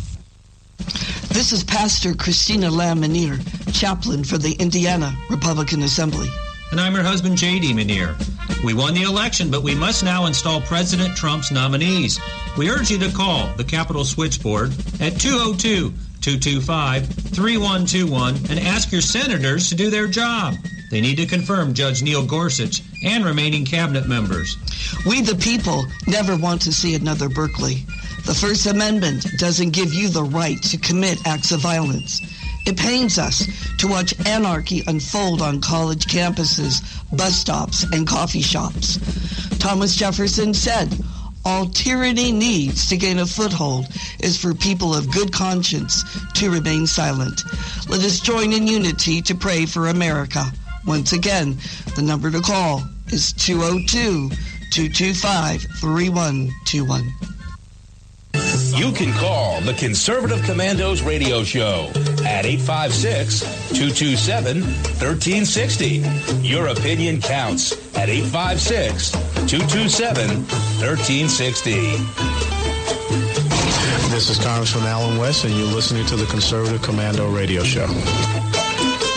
This is Pastor Christina Lamanier, chaplain for the Indiana Republican Assembly. And I'm her husband, J.D. Manier. We won the election, but we must now install President Trump's nominees. We urge you to call the Capitol Switchboard at 202-225-3121 and ask your senators to do their job. They need to confirm Judge Neil Gorsuch and remaining cabinet members. We, the people, never want to see another Berkeley. The First Amendment doesn't give you the right to commit acts of violence. It pains us to watch anarchy unfold on college campuses, bus stops, and coffee shops. Thomas Jefferson said, all tyranny needs to gain a foothold is for people of good conscience to remain silent. Let us join in unity to pray for America. Once again, the number to call is 202-225-3121. You can call the Conservative Commandos radio show at 856-227-1360. Your opinion counts at 856-227-1360. This is Congressman Alan West, and you're listening to the Conservative Commando radio show.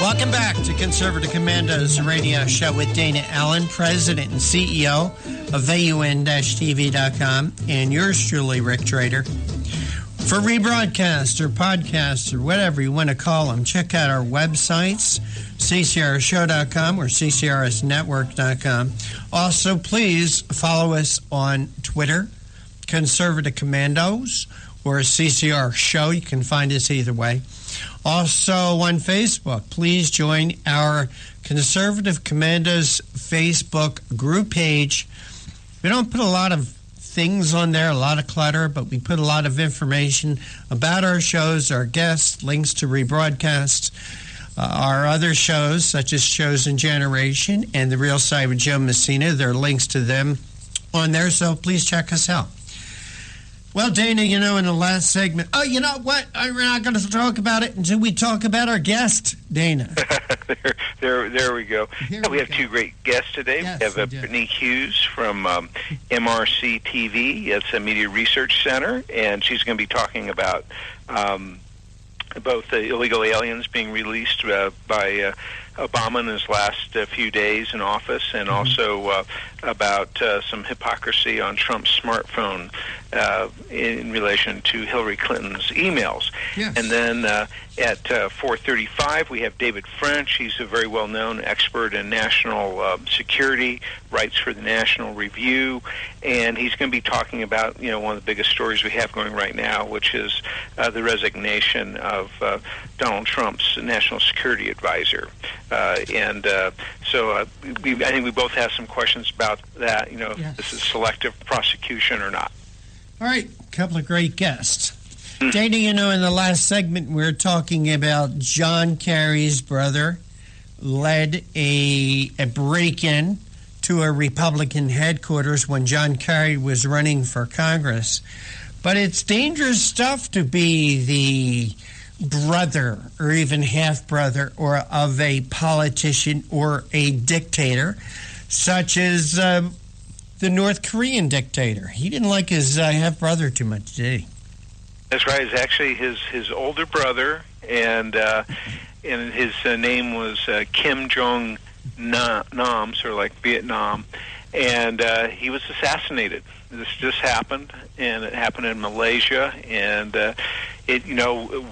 Welcome back to Conservative Commandos radio show with Dana Allen, President and CEO of AUN-TV.com, and yours truly, Rick Trader. For rebroadcast or podcast or whatever you want to call them, check out our websites, ccrshow.com or ccrsnetwork.com. Also, please follow us on Twitter, Conservative Commandos, or CCR Show. You can find us either way. Also on Facebook, please join our Conservative Commandos Facebook group page. We don't put a lot of things on there, a lot of clutter, but we put a lot of information about our shows, our guests, links to rebroadcasts, our other shows, such as Chosen Generation and The Real Side with Joe Messina. There are links to them on there, so please check us out. Well, Dana, in the last segment, you know what? We're not going to talk about it until we talk about our guest, Dana. There we go. We have two great guests today. Yes, we have Brittany Hughes from MRC TV. It's a media research center, and she's going to be talking about both the illegal aliens being released by Obama in his last few days in office, and also about some hypocrisy on Trump's smartphone in relation to Hillary Clinton's emails. Yes. And then at 4:35, we have David French. He's a very well-known expert in national security, writes for the National Review, and he's going to be talking about one of the biggest stories we have going right now, which is the resignation of Donald Trump's national security advisor. So I think we both have some questions about that. Yes. If this is selective prosecution or not. All right, a couple of great guests. Dana, in the last segment, we were talking about John Kerry's brother led a break-in to a Republican headquarters when John Kerry was running for Congress. But it's dangerous stuff to be the brother or even half-brother or of a politician or a dictator, such as the North Korean dictator. He didn't like his half-brother too much, did he? That's right. It's actually his older brother, and his name was Kim Jong-nam, sort of like Vietnam, and he was assassinated. This just happened, and it happened in Malaysia, and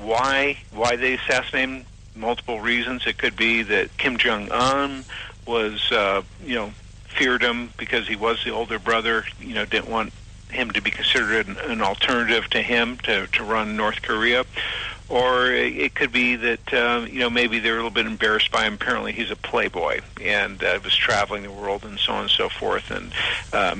why they assassinated him? Multiple reasons. It could be that Kim Jong-un was feared him because he was the older brother, didn't want him to be considered an alternative to him to run North Korea. Or it could be that, maybe they're a little bit embarrassed by him. Apparently he's a playboy and was traveling the world and so on and so forth. And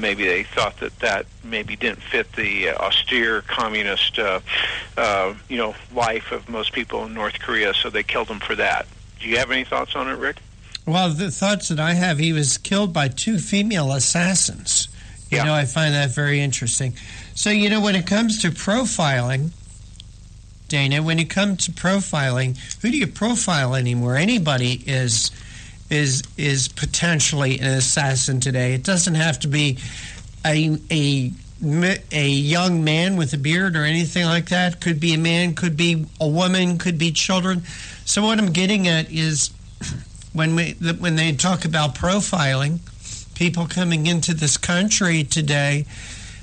maybe they thought that maybe didn't fit the austere communist, life of most people in North Korea, so they killed him for that. Do you have any thoughts on it, Rick? Well, the thoughts that I have, he was killed by two female assassins. You know, I find that very interesting. So, you know, when it comes to profiling, Dana, when it comes to profiling, who do you profile anymore? Anybody is potentially an assassin today. It doesn't have to be a young man with a beard or anything like that. Could be a man, could be a woman, could be children. So what I'm getting at is when they talk about profiling, people coming into this country today,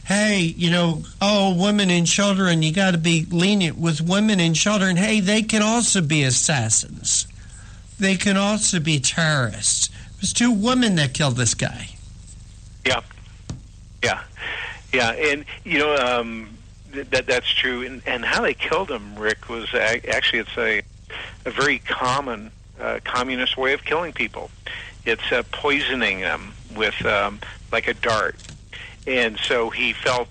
hey, you know, women and children, you got to be lenient with women and children. Hey, they can also be assassins. They can also be terrorists. It was 2 women that killed this guy. Yeah, and you know that's true. And how they killed him, Rick, was actually it's a very common communist way of killing people. It's poisoning them with like a dart. And so he felt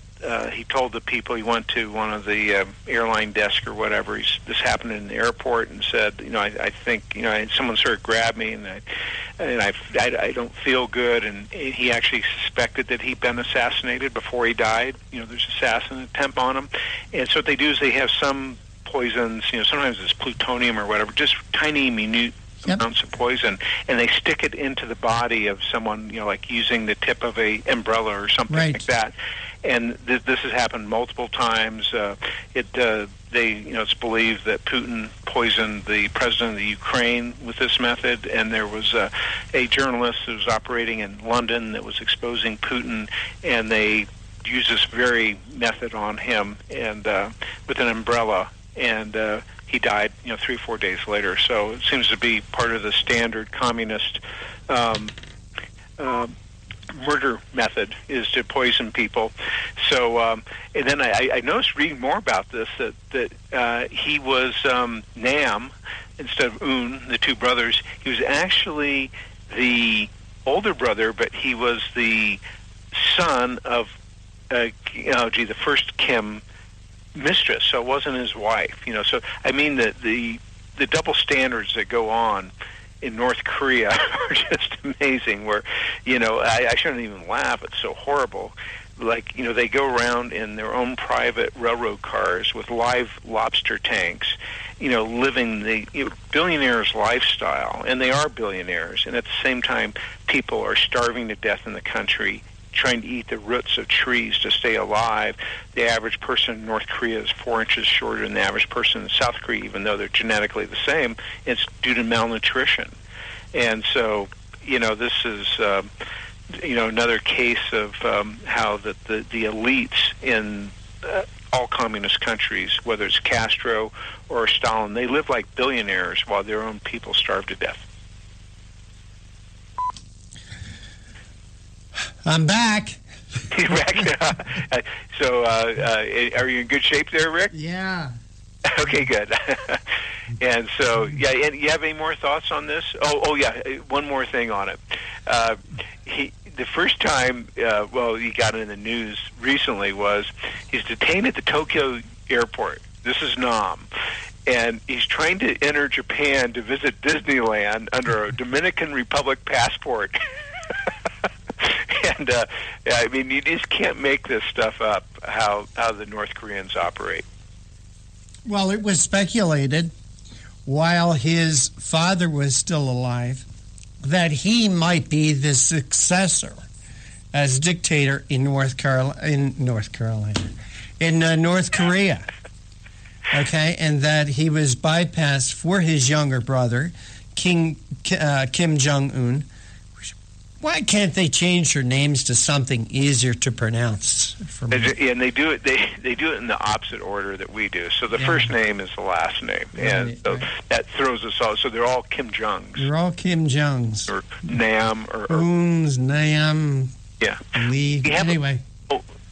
he told the people, he went to one of the airline desk or whatever. This happened in the airport, and said, you know, I think, you know, someone sort of grabbed me, and I don't feel good. And he actually suspected that he'd been assassinated before he died. You know, there's assassin attempt on him. And so what they do is they have some poisons, you know, sometimes it's plutonium or whatever, just tiny, minute amounts of poison, and they stick it into the body of someone, you know, like using the tip of a umbrella or something like that. And this has happened multiple times. It's believed that Putin poisoned the president of the Ukraine with this method, and there was a journalist who was operating in London that was exposing Putin, and they used this very method on him, and with an umbrella, and he died, you know, 3 or 4 days later. So it seems to be part of the standard communist murder method is to poison people. So, and then I noticed reading more about this that he was Nam instead of Un, the 2 brothers. He was actually the older brother, but he was the son of the first Kim mistress, so it wasn't his wife. You know, so I mean the double standards that go on in North Korea are just amazing. Where, you know, I shouldn't even laugh. It's so horrible. Like, you know, they go around in their own private railroad cars with live lobster tanks, you know, living the billionaire's lifestyle, and they are billionaires. And at the same time, people are starving to death in the country, trying to eat the roots of trees to stay alive. The average person in North Korea is 4 inches shorter than the average person in South Korea, even though they're genetically the same. It's due to malnutrition. And so, you know, this is, you know, another case of how the elites in all communist countries, whether it's Castro or Stalin, they live like billionaires while their own people starve to death. I'm back. You're back. So, are you in good shape there, Rick? Yeah. Okay, good. And so, yeah, and you have any more thoughts on this? Oh, yeah, one more thing on it. The first time, he got in the news recently was he's detained at the Tokyo airport. This is Nam. And he's trying to enter Japan to visit Disneyland under a Dominican Republic passport. And, I mean, you just can't make this stuff up, how the North Koreans operate. Well, it was speculated while his father was still alive that he might be the successor as dictator in North Korea. Okay, and that he was bypassed for his younger brother, Kim Jong-un. Why can't they change their names to something easier to pronounce? For me? And they do it. They do it in the opposite order that we do. So the first name is the last name, and so that throws us all. So they're all Kim Jongs. They're all Kim Jongs. Or Nam or Uns, Nam. Yeah. Lee. Anyway.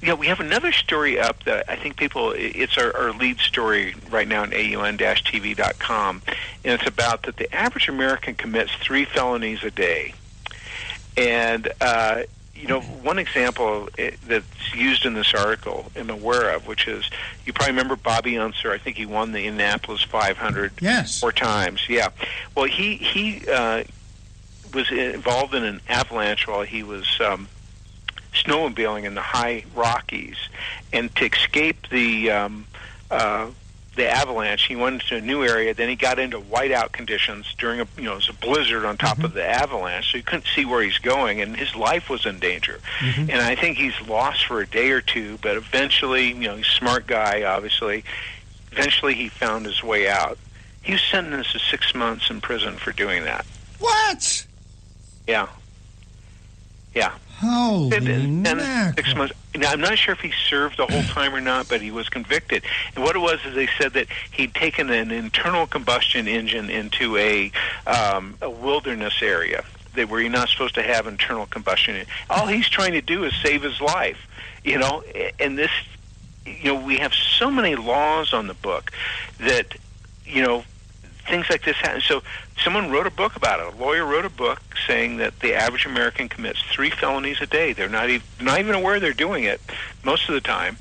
We have another story up that I think it's our lead story right now on AUN-TV.com, and it's about that the average American commits 3 felonies a day. And, one example that's used in this article I'm aware of, which is, you probably remember Bobby Unser. I think he won the Indianapolis 500 4 times. Yeah. Well, he was involved in an avalanche while he was snowmobiling in the high Rockies, and to escape the avalanche, he went to a new area. Then he got into whiteout conditions during it was a blizzard on top of the avalanche, so he couldn't see where he's going, and his life was in danger. And I think he's lost for a day or two, but eventually, he's a smart guy, obviously. Eventually, he found his way out. He was sentenced to 6 months in prison for doing that. What? Yeah. Holy and mackerel. 6 months. Now, I'm not sure if he served the whole time or not, but he was convicted. And what it was is they said that he'd taken an internal combustion engine into a wilderness area where you're not supposed to have internal combustion. All he's trying to do is save his life, and this, we have so many laws on the book that, things like this happen. So someone wrote a book about it. A lawyer wrote a book saying that the average American commits 3 felonies a day. They're not even aware they're doing it most of the time,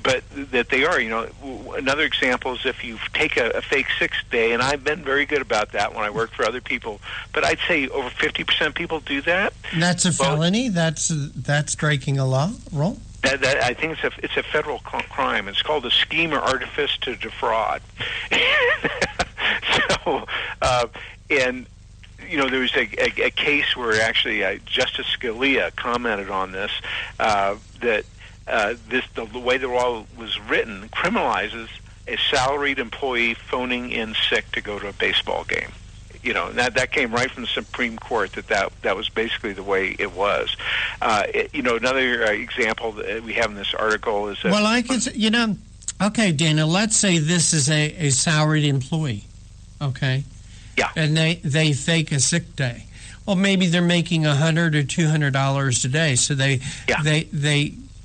but that they are. Another example is if you take a fake 6th day, and I've been very good about that when I work for other people, but I'd say over 50% of people do that. And that's a felony? That's breaking a law rule? That I think it's a federal crime. It's called a scheme or artifice to defraud. So, and there was a case where actually Justice Scalia commented on this, that the way the law was written criminalizes a salaried employee phoning in sick to go to a baseball game. That came right from the Supreme Court, that was basically the way it was. Another example that we have in this article is that... Well, I could say, okay, Dana, let's say this is a salaried employee, okay? Yeah. And they fake a sick day. Well, maybe they're making $100 or $200 a day, so they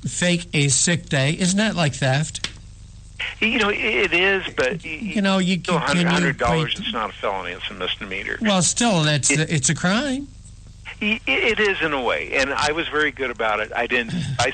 fake a sick day. Isn't that like theft? It is, but you still $100. It's not a felony; it's a misdemeanor. Well, still, it's a crime. It is in a way, and I was very good about it. I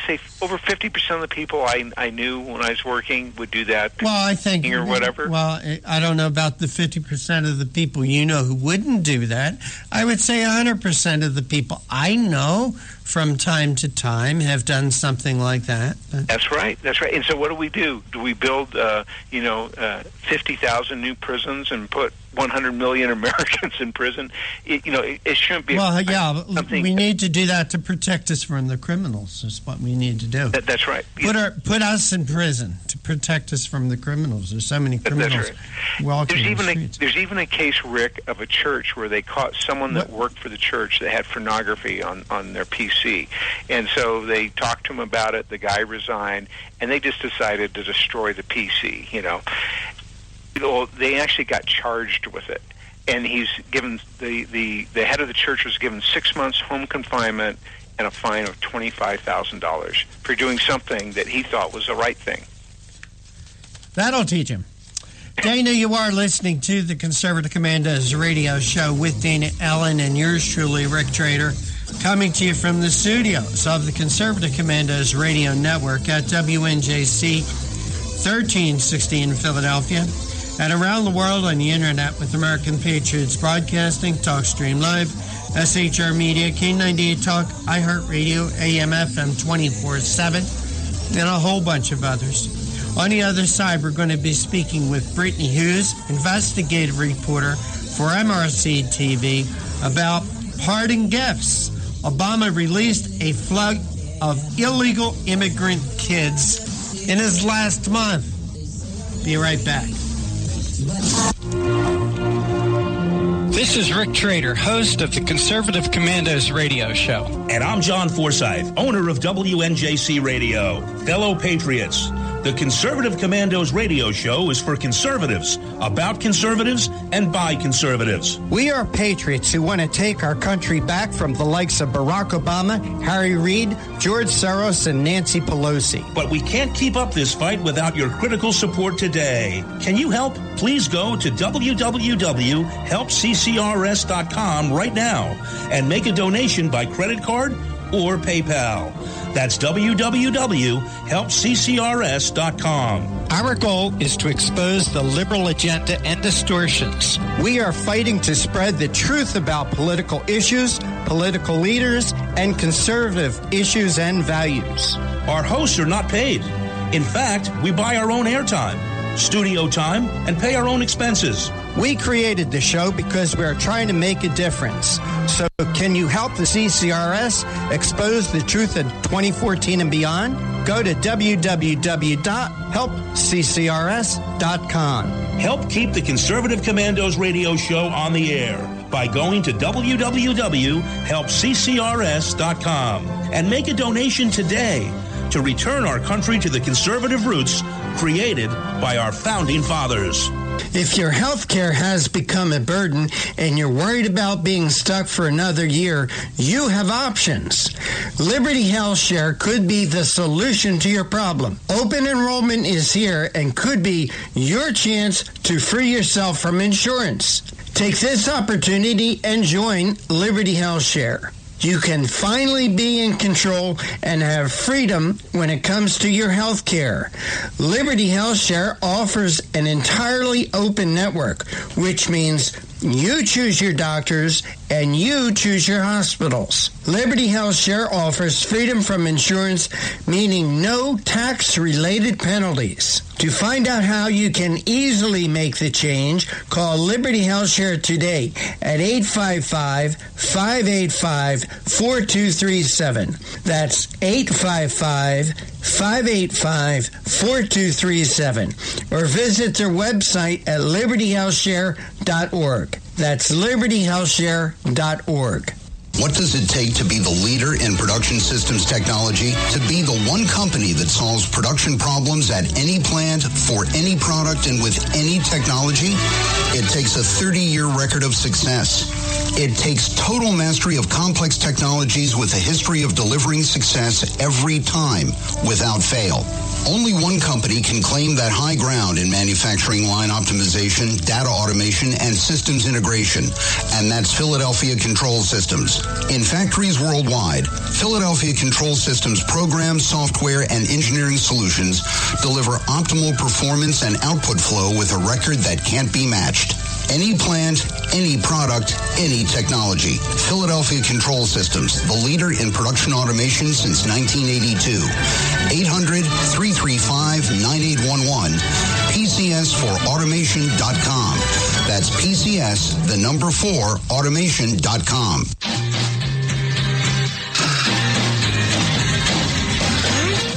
say over 50% of the people I knew when I was working would do that. Well, I think, or whatever. Well, I don't know about the 50% of the people who wouldn't do that. I would say 100% of the people I know from time to time have done something like that. That's right. And so, what do? Do we build 50,000 new prisons and put 100 million Americans in prison? It shouldn't be. Well, we need to do that to protect us from the criminals. Is what we need to do. That's right. Put us in prison to protect us from the criminals. There's so many criminals walking the streets. There's even a case, Rick, of a church where they caught someone that worked for the church that had pornography on their PC, and so they talked to him about it. The guy resigned, and they just decided to destroy the PC. They actually got charged with it, and he's given the head of the church was given 6 months home confinement and a fine of $25,000 for doing something that he thought was the right thing. That'll teach him. Dana, you are listening to the Conservative Commandos radio show with Dana Ellen and yours truly, Rick Trader, coming to you from the studios of the Conservative Commandos radio network at WNJC 1360 in Philadelphia and around the world on the internet with American Patriots Broadcasting, TalkStream Live, SHR Media, K98 Talk, iHeartRadio, AM, FM 24/7, and a whole bunch of others. On the other side, we're going to be speaking with Brittany Hughes, investigative reporter for MRC TV, about parting gifts. Obama released a flood of illegal immigrant kids in his last month. Be right back. This is Rick Trader, host of the Conservative Commandos radio show. And I'm John Forsyth, owner of WNJC Radio. Fellow patriots, the Conservative Commandos radio show is for conservatives, about conservatives, and by conservatives. We are patriots who want to take our country back from the likes of Barack Obama, Harry Reid, George Soros, and Nancy Pelosi. But we can't keep up this fight without your critical support today. Can you help? Please go to www.helpccrs.com right now and make a donation by credit card or PayPal. That's www.helpccrs.com. Our goal is to expose the liberal agenda and distortions. We are fighting to spread the truth about political issues, political leaders, and conservative issues and values. Our hosts are not paid. In fact, we buy our own airtime, studio time, and pay our own expenses. We created the show because we are trying to make a difference. So can you help the CCRS expose the truth in 2014 and beyond? Go to www.helpccrs.com. Help keep the Conservative Commandos radio show on the air by going to www.helpccrs.com and make a donation today to return our country to the conservative roots created by our founding fathers. If your health care has become a burden and you're worried about being stuck for another year, you have options. Liberty Health Share could be the solution to your problem. Open enrollment is here and could be your chance to free yourself from insurance. Take this opportunity and join Liberty Health Share. You can finally be in control and have freedom when it comes to your health care. Liberty Health Share offers an entirely open network, which means you choose your doctors and you choose your hospitals. Liberty Health Share offers freedom from insurance, meaning no tax-related penalties. To find out how you can easily make the change, call Liberty Health Share today at 855-585-4237. That's 855-585-4237. Or visit their website at libertyhealthshare.org. That's libertyhealthshare.org. What does it take to be the leader in production systems technology? To be the one company that solves production problems at any plant, for any product, and with any technology? It takes a 30-year record of success. It takes total mastery of complex technologies with a history of delivering success every time, without fail. Only one company can claim that high ground in manufacturing line optimization, data automation, and systems integration, and that's Philadelphia Control Systems. In factories worldwide, Philadelphia Control Systems programs, software, and engineering solutions deliver optimal performance and output flow with a record that can't be matched. Any plant, any product, any technology. Philadelphia Control Systems, the leader in production automation since 1982. 800-335-9811. PCS4automation.com. That's PCS, the number 4, automation.com.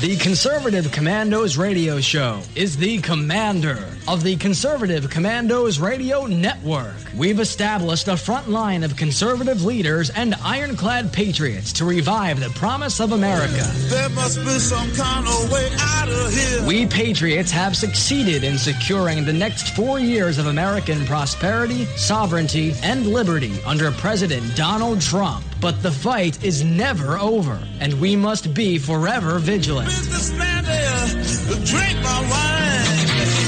The Conservative Commandos radio show is the commander of the Conservative Commandos radio network. We've established a front line of conservative leaders and ironclad patriots to revive the promise of America. There must be some kind of way out of here. We patriots have succeeded in securing the next 4 years of American prosperity, sovereignty, and liberty under President Donald Trump. But the fight is never over, and we must be forever vigilant. Businessman there, drink my wine.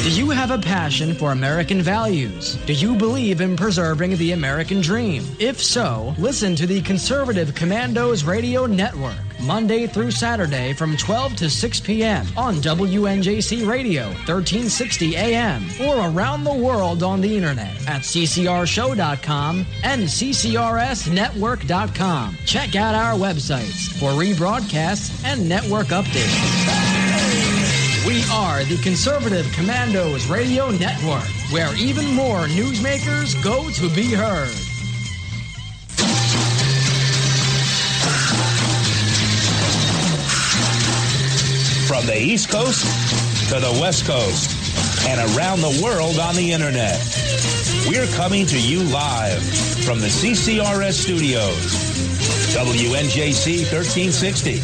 Do you have a passion for American values? Do you believe in preserving the American dream? If so, listen to the Conservative Commandos Radio Network, Monday through Saturday from 12 to 6 p.m. on WNJC Radio, 1360 AM, or around the world on the internet at ccrshow.com and ccrsnetwork.com. Check out our websites for rebroadcasts and network updates. We are the Conservative Commandos Radio Network, where even more newsmakers go to be heard. From the East Coast to the West Coast and around the world on the internet, we're coming to you live from the CCRS studios. WNJC 1360.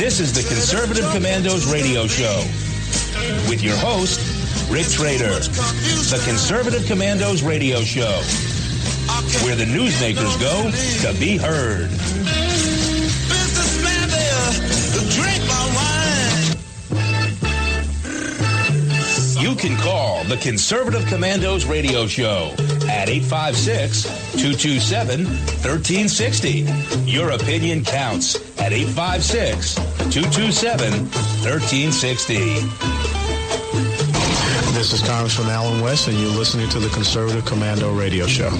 This is the Conservative Commandos radio show with your host, Rick Trader. The Conservative Commandos radio show, where the newsmakers go to be heard. Businessman there, drink my wine. You can call the Conservative Commandos radio show at 856-227-1360. Your opinion counts at 856-227-1360. This is Congressman Alan West, and you're listening to the Conservative Commando Radio Show.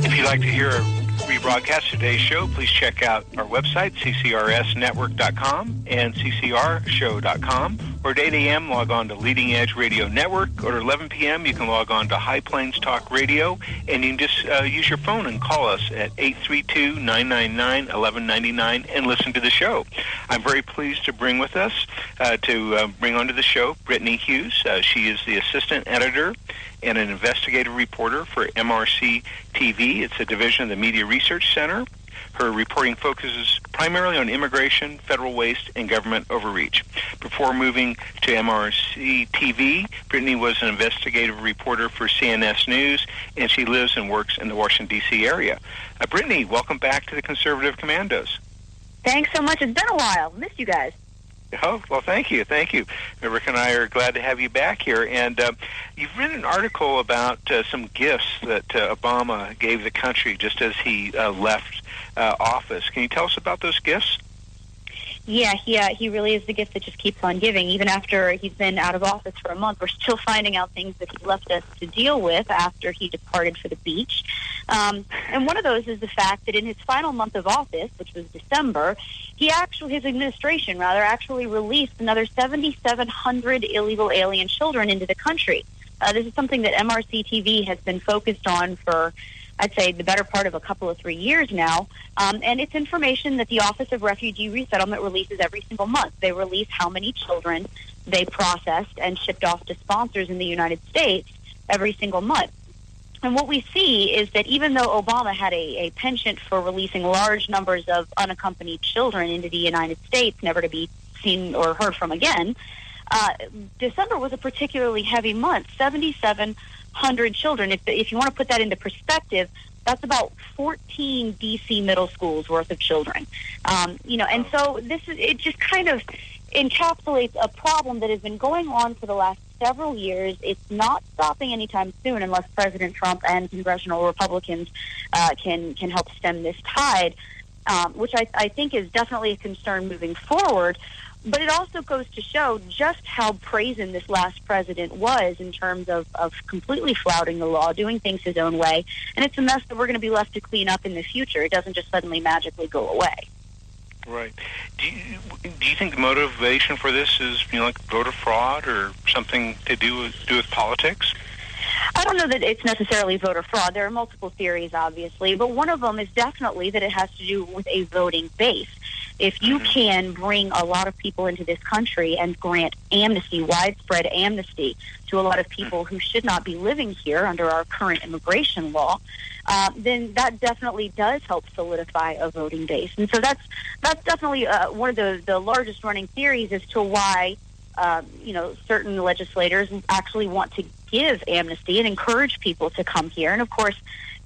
If you'd like to hear a rebroadcast of today's show, please check out our website, ccrsnetwork.com and ccrshow.com. Or at 8 a.m., log on to Leading Edge Radio Network. Or at 11 p.m., you can log on to High Plains Talk Radio, and you can just use your phone and call us at 832-999-1199 and listen to the show. I'm very pleased to bring with us, bring onto the show, Brittany Hughes. She is the assistant editor and an investigative reporter for MRC TV. It's a division of the Media Research Center. Her reporting focuses primarily on immigration, federal waste, and government overreach. Before moving to MRC TV, Brittany was an investigative reporter for CNS News, and she lives and works in the Washington, D.C. area. Brittany, welcome back to the Conservative Commandos. Thanks so much. It's been a while. Missed you guys. Oh, well, thank you. Rick and I are glad to have you back here. And you've written an article about some gifts that Obama gave the country just as he left office. Can you tell us about those gifts? Yeah, he really is the gift that just keeps on giving. Even after he's been out of office for a month, we're still finding out things that he left us to deal with after he departed for the beach. And one of those is the fact that in his final month of office, which was December, his administration actually released another 7,700 illegal alien children into the country. This is something that MRC TV has been focused on for, I'd say, the better part of a couple of 3 years now. And it's information that the Office of Refugee Resettlement releases every single month. They release how many children they processed and shipped off to sponsors in the United States every single month. And what we see is that even though Obama had a penchant for releasing large numbers of unaccompanied children into the United States, never to be seen or heard from again, December was a particularly heavy month, 7,700 children. If you want to put that into perspective, that's about 14 D.C. middle schools worth of children. And so it just kind of encapsulates a problem that has been going on for the last several years. It's not stopping anytime soon unless President Trump and congressional Republicans can help stem this tide, which I think is definitely a concern moving forward. But it also goes to show just how brazen this last president was in terms of completely flouting the law, doing things his own way. And it's a mess that we're going to be left to clean up in the future. It doesn't just suddenly magically go away. Right. Do you think the motivation for this is, like voter fraud or something to do with politics? I don't know that it's necessarily voter fraud. There are multiple theories, obviously, but one of them is definitely that it has to do with a voting base. If you can bring a lot of people into this country and grant amnesty, widespread amnesty, to a lot of people who should not be living here under our current immigration law, then that definitely does help solidify a voting base. And so that's definitely one of the largest running theories as to why certain legislators actually want to give amnesty and encourage people to come here. And of course,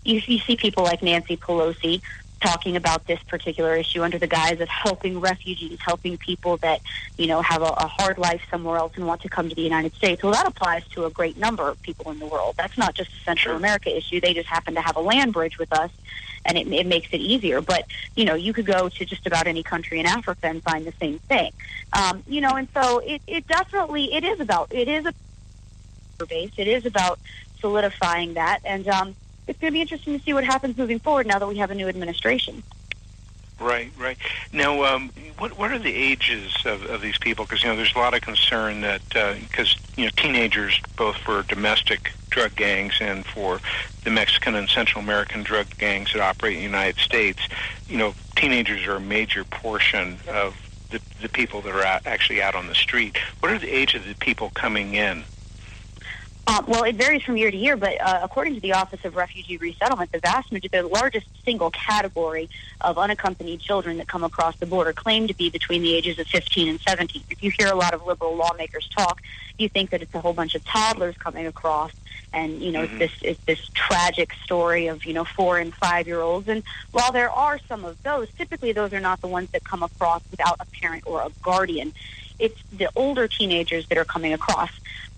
you see people like Nancy Pelosi talking about this particular issue under the guise of helping refugees, helping people that, have a hard life somewhere else and want to come to the United States. Well, that applies to a great number of people in the world. That's not just a Central America issue. They just happen to have a land bridge with us, and it makes it easier. But, you could go to just about any country in Africa and find the same thing. And so it definitely, it is a base. It is about solidifying that. And it's going to be interesting to see what happens moving forward now that we have a new administration. Right. Now, what are the ages of these people? Because, there's a lot of concern that, because, teenagers, both for domestic drug gangs and for the Mexican and Central American drug gangs that operate in the United States, teenagers are a major portion of the people that are actually out on the street. What are the age of the people coming in? Well, it varies from year to year, but according to the Office of Refugee Resettlement, the largest single category of unaccompanied children that come across the border claim to be between the ages of 15 and 17. If you hear a lot of liberal lawmakers talk, you think that it's a whole bunch of toddlers coming across, and it's this tragic story of 4 and 5-year-olds. And while there are some of those, typically those are not the ones that come across without a parent or a guardian. It's the older teenagers that are coming across.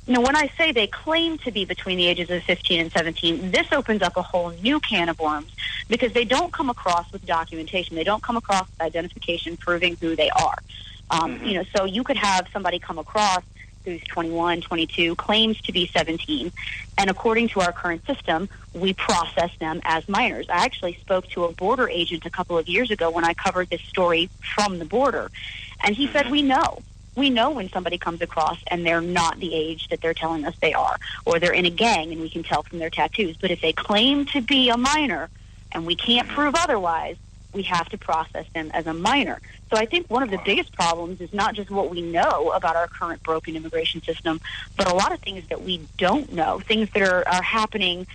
When I say they claim to be between the ages of 15 and 17, this opens up a whole new can of worms because they don't come across with documentation. They don't come across with identification proving who they are. So you could have somebody come across who's 21, 22, claims to be 17, and according to our current system, we process them as minors. I actually spoke to a border agent a couple of years ago when I covered this story from the border, and he said, we know when somebody comes across and they're not the age that they're telling us they are, or they're in a gang and we can tell from their tattoos. But if they claim to be a minor and we can't prove otherwise, we have to process them as a minor. So I think one of the biggest problems is not just what we know about our current broken immigration system, but a lot of things that we don't know, things that are happening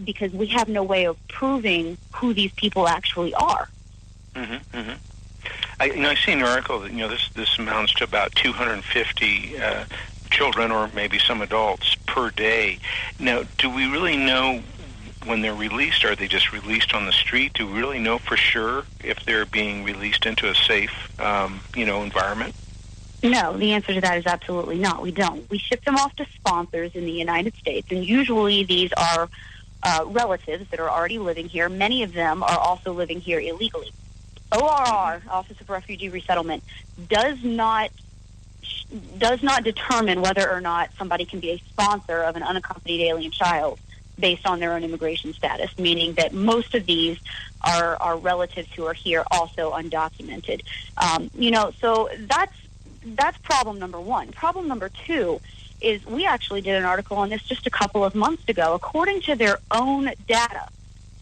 because we have no way of proving who these people actually are. I see an article that this amounts to about 250 children or maybe some adults per day. Now, do we really know when they're released? Are they just released on the street? Do we really know for sure if they're being released into a safe, environment? No, the answer to that is absolutely not. We don't. We ship them off to sponsors in the United States, and usually these are relatives that are already living here. Many of them are also living here illegally. ORR, Office of Refugee Resettlement, does not determine whether or not somebody can be a sponsor of an unaccompanied alien child based on their own immigration status, meaning that most of these are relatives who are here also undocumented. So that's problem number one. Problem number two is we actually did an article on this just a couple of months ago. According to their own data,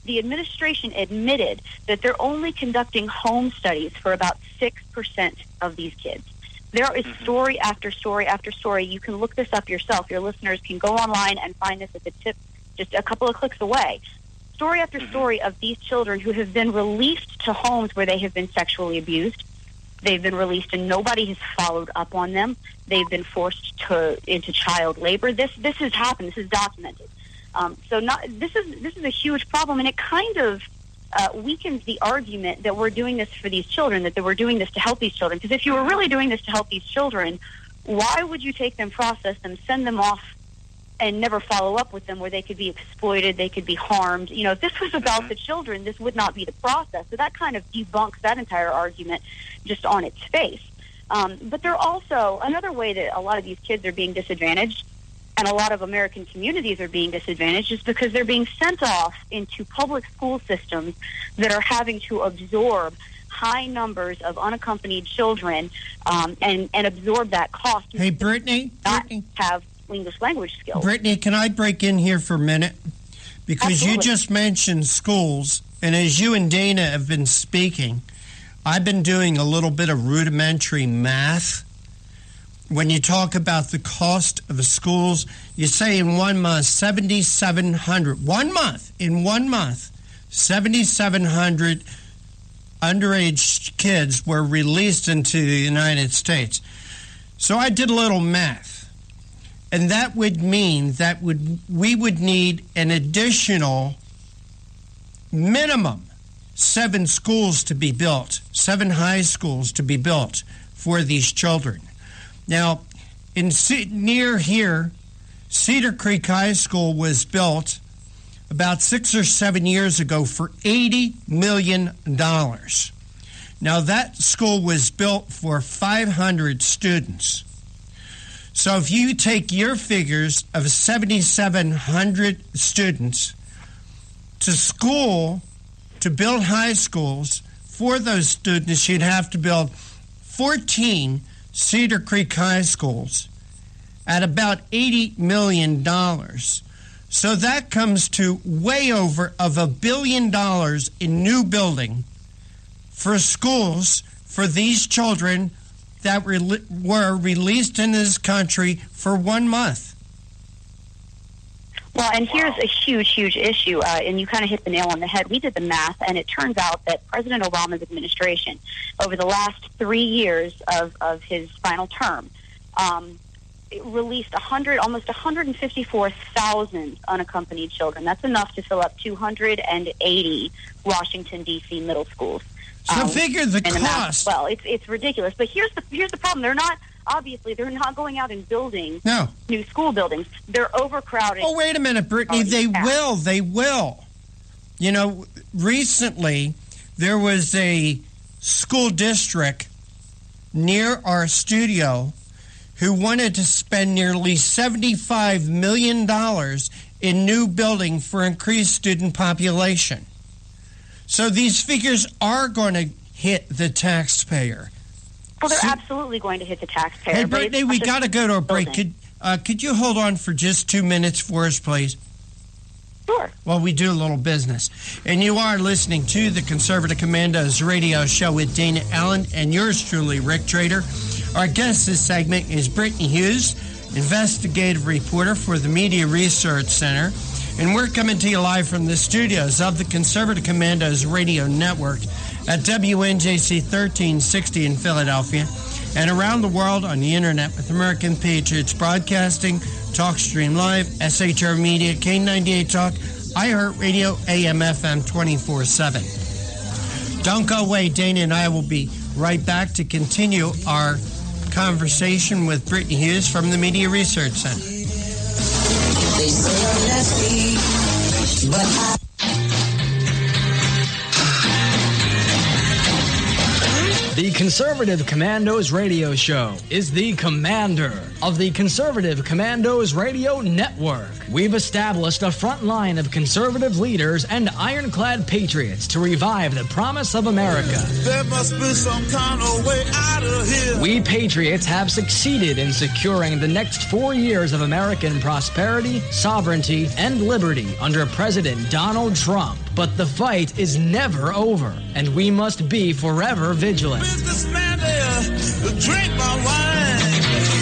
the administration admitted that they're only conducting home studies for about 6% of these kids. There is story after story after story. You can look this up yourself. Your listeners can go online and find this at the tip just a couple of clicks away. Story after story of these children who have been released to homes where they have been sexually abused. They've been released and nobody has followed up on them. They've been forced into child labor. This has happened. This is documented. This is a huge problem, and it kind of weakens the argument that we're doing this for these children, that we're doing this to help these children. Because if you were really doing this to help these children, why would you take them, process them, send them off, and never follow up with them where they could be exploited, they could be harmed? If this was about the children, this would not be the process. So that kind of debunks that entire argument just on its face. But there are also another way that a lot of these kids are being disadvantaged, and a lot of American communities are being disadvantaged, is because they're being sent off into public school systems that are having to absorb high numbers of unaccompanied children and absorb that cost. Hey, Brittany? Have English language skills. Brittany, can I break in here for a minute? Because Absolutely. You just mentioned schools, and as you and Dana have been speaking, I've been doing a little bit of rudimentary math. When you talk about the cost of the schools, you say in 1 month, 7,700. 1 month, in 1 month, 7,700 underage kids were released into the United States. So I did a little math. And that would mean that we would need an additional minimum 7 schools to be built, 7 high schools to be built for these children. Now, near here, Cedar Creek High School was built about 6 or 7 years ago for $80 million. Now, that school was built for 500 students. So if you take your figures of 7,700 students to school, to build high schools for those students, you'd have to build 14 Cedar Creek High Schools at about $80 million. So that comes to way over of $1 billion in new building for schools for these children that were released in this country for 1 month. Well, and here's a huge, huge issue, and you kind of hit the nail on the head. We did the math, and it turns out that President Obama's administration, over the last 3 years of his final term, released almost 154,000 unaccompanied children. That's enough to fill up 280 Washington, D.C. middle schools. So figure the cost. Well, it's ridiculous. But here's the problem. They're not going out and building new school buildings. They're overcrowded. Oh, wait a minute, Brittany. They will. Recently there was a school district near our studio who wanted to spend nearly $75 million in new building for increased student population. So these figures are going to hit the taxpayer. Well, they're absolutely going to hit the taxpayer. Hey, Brittany, we got to go to a break. Could you hold on for just 2 minutes for us, please? Sure. Well, we do a little business. And you are listening to the Conservative Commandos radio show with Dana Allen and yours truly, Rick Trader. Our guest this segment is Brittany Hughes, investigative reporter for the Media Research Center. And we're coming to you live from the studios of the Conservative Commandos radio network at WNJC 1360 in Philadelphia and around the world on the internet with American Patriots Broadcasting, TalkStream Live, SHR Media, K98 Talk, iHeartRadio, AM, FM 24/7. Don't go away. Dana and I will be right back to continue our conversation with Brittany Hughes from the Media Research Center. They say I'm nasty, but The Conservative Commandos radio show is the commander of the Conservative Commandos radio network. We've established a front line of conservative leaders and ironclad patriots to revive the promise of America. There must be some kind of way out of here. We patriots have succeeded in securing the next 4 years of American prosperity, sovereignty, and liberty under President Donald Trump. But the fight is never over, and we must be forever vigilant. Businessman there, drink my wine.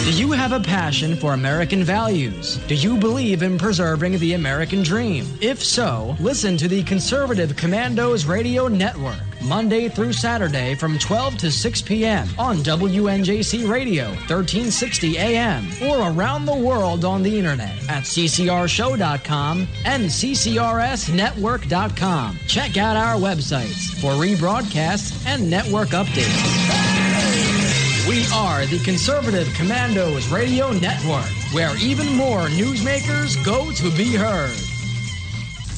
Do you have a passion for American values? Do you believe in preserving the American dream? If so, listen to the Conservative Commandos Radio Network, Monday through Saturday from 12 to 6 p.m. on WNJC Radio, 1360 AM, or around the world on the internet at ccrshow.com and ccrsnetwork.com. Check out our websites for rebroadcasts and network updates. We are the Conservative Commandos Radio Network, where even more newsmakers go to be heard.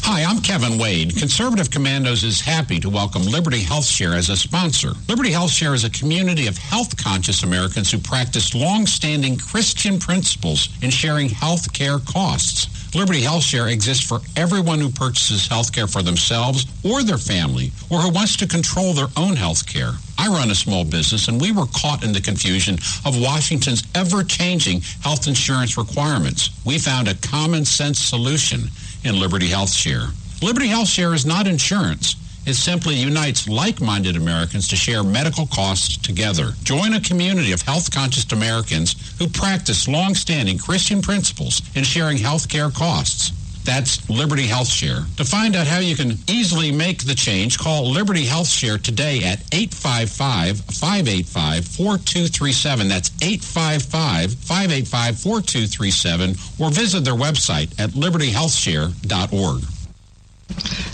Hi, I'm Kevin Wade. Conservative Commandos is happy to welcome Liberty HealthShare as a sponsor. Liberty HealthShare is a community of health-conscious Americans who practice long-standing Christian principles in sharing health care costs. Liberty HealthShare exists for everyone who purchases health care for themselves or their family, or who wants to control their own health care. I run a small business, and we were caught in the confusion of Washington's ever-changing health insurance requirements. We found a common-sense solution in Liberty HealthShare. Liberty HealthShare is not insurance. It simply unites like-minded Americans to share medical costs together. Join a community of health-conscious Americans who practice long-standing Christian principles in sharing health care costs. That's Liberty HealthShare. To find out how you can easily make the change, call Liberty HealthShare today at 855-585-4237. That's 855-585-4237, or visit their website at libertyhealthshare.org.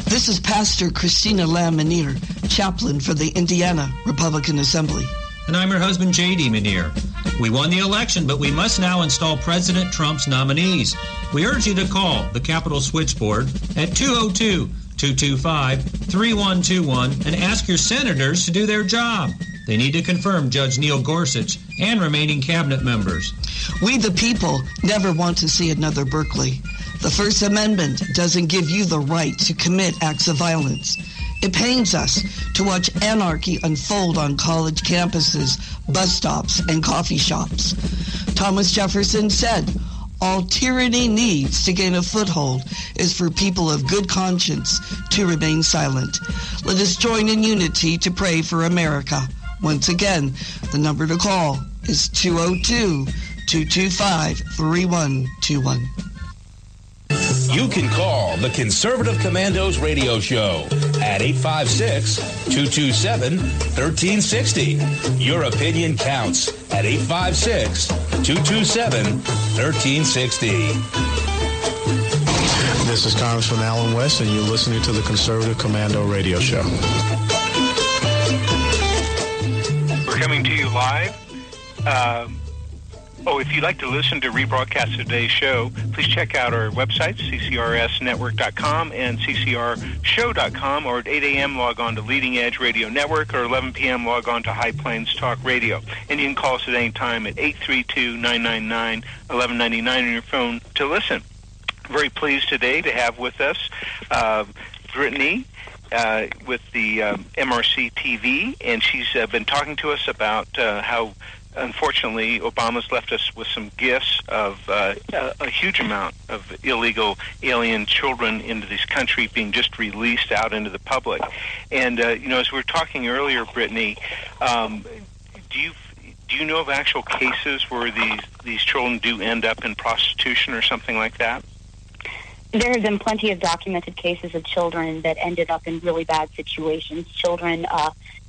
This is Pastor Christina Lamanier, chaplain for the Indiana Republican Assembly. And I'm her husband, J.D. Manier. We won the election, but we must now install President Trump's nominees. We urge you to call the Capitol Switchboard at 202-225-3121 and ask your senators to do their job. They need to confirm Judge Neil Gorsuch and remaining cabinet members. We, the people, never want to see another Berkeley. The First Amendment doesn't give you the right to commit acts of violence. It pains us to watch anarchy unfold on college campuses, bus stops, and coffee shops. Thomas Jefferson said, all tyranny needs to gain a foothold is for people of good conscience to remain silent. Let us join in unity to pray for America. Once again, the number to call is 202-225-3121. You can call the Conservative Commandos radio show at 856-227-1360. Your opinion counts at 856-227-1360. This is Congressman Alan West, and you're listening to the Conservative Commando radio show. We're coming to you live. If you'd like to listen to rebroadcast today's show, please check out our websites, ccrsnetwork.com and ccrshow.com, or at 8 a.m. log on to Leading Edge Radio Network, or 11 p.m. log on to High Plains Talk Radio. And you can call us at any time at 832-999-1199 on your phone to listen. Very pleased today to have with us Brittany with the MRC TV, and she's been talking to us about how, unfortunately, Obama's left us with some gifts of a huge amount of illegal alien children into this country being just released out into the public. And, as we were talking earlier, Brittany, do you know of actual cases where these children do end up in prostitution or something like that? There have been plenty of documented cases of children that ended up in really bad situations, children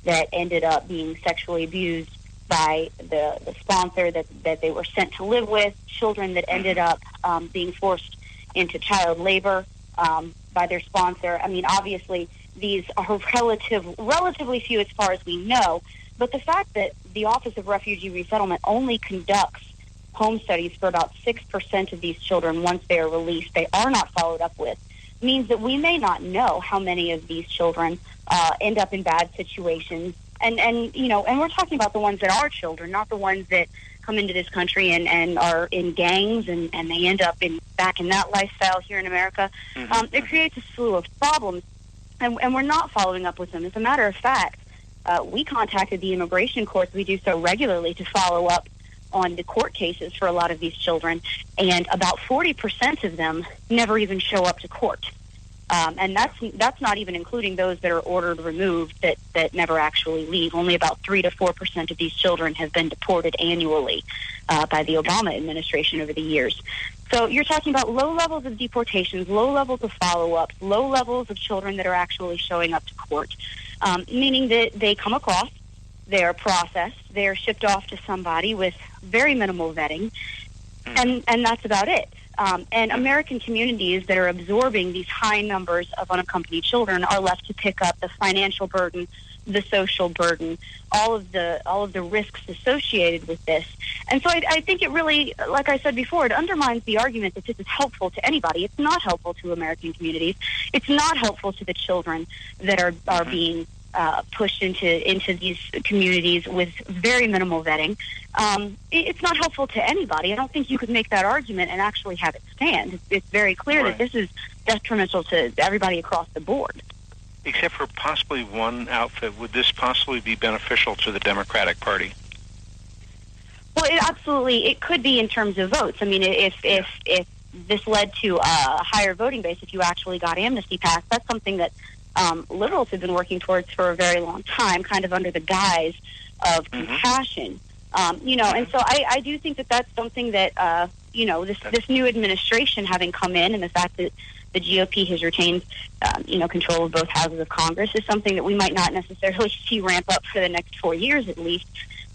that ended up being sexually abused by the sponsor that they were sent to live with, children that ended up being forced into child labor by their sponsor. I mean, obviously, these are relatively few as far as we know, but the fact that the Office of Refugee Resettlement only conducts home studies for about 6% of these children once they are released, they are not followed up with, means that we may not know how many of these children end up in bad situations. And we're talking about the ones that are children, not the ones that come into this country and are in gangs and they end up back in that lifestyle here in America. It creates a slew of problems, and we're not following up with them. As a matter of fact, we contacted the immigration courts. We do so regularly to follow up on the court cases for a lot of these children, and about 40% of them never even show up to court. And that's not even including those that are ordered removed that never actually leave. Only about 3 to 4% of these children have been deported annually by the Obama administration over the years. So you're talking about low levels of deportations, low levels of follow-ups, low levels of children that are actually showing up to court, meaning that they come across, they're processed, they're shipped off to somebody with very minimal vetting, and that's about it. And American communities that are absorbing these high numbers of unaccompanied children are left to pick up the financial burden, the social burden, all of the risks associated with this. And so I think it really, like I said before, it undermines the argument that this is helpful to anybody. It's not helpful to American communities. It's not helpful to the children that are being pushed into these communities with very minimal vetting. It's not helpful to anybody. I don't think you could make that argument and actually have it stand. It's very clear that this is detrimental to everybody across the board. Except for possibly one outfit, would this possibly be beneficial to the Democratic Party? Well, it could be in terms of votes. I mean, if this led to a higher voting base, if you actually got amnesty passed, that's something that liberals have been working towards for a very long time, kind of under the guise of compassion. And so I do think that that's something that, this new administration having come in, and the fact that the GOP has retained, control of both houses of Congress is something that we might not necessarily see ramp up for the next 4 years at least.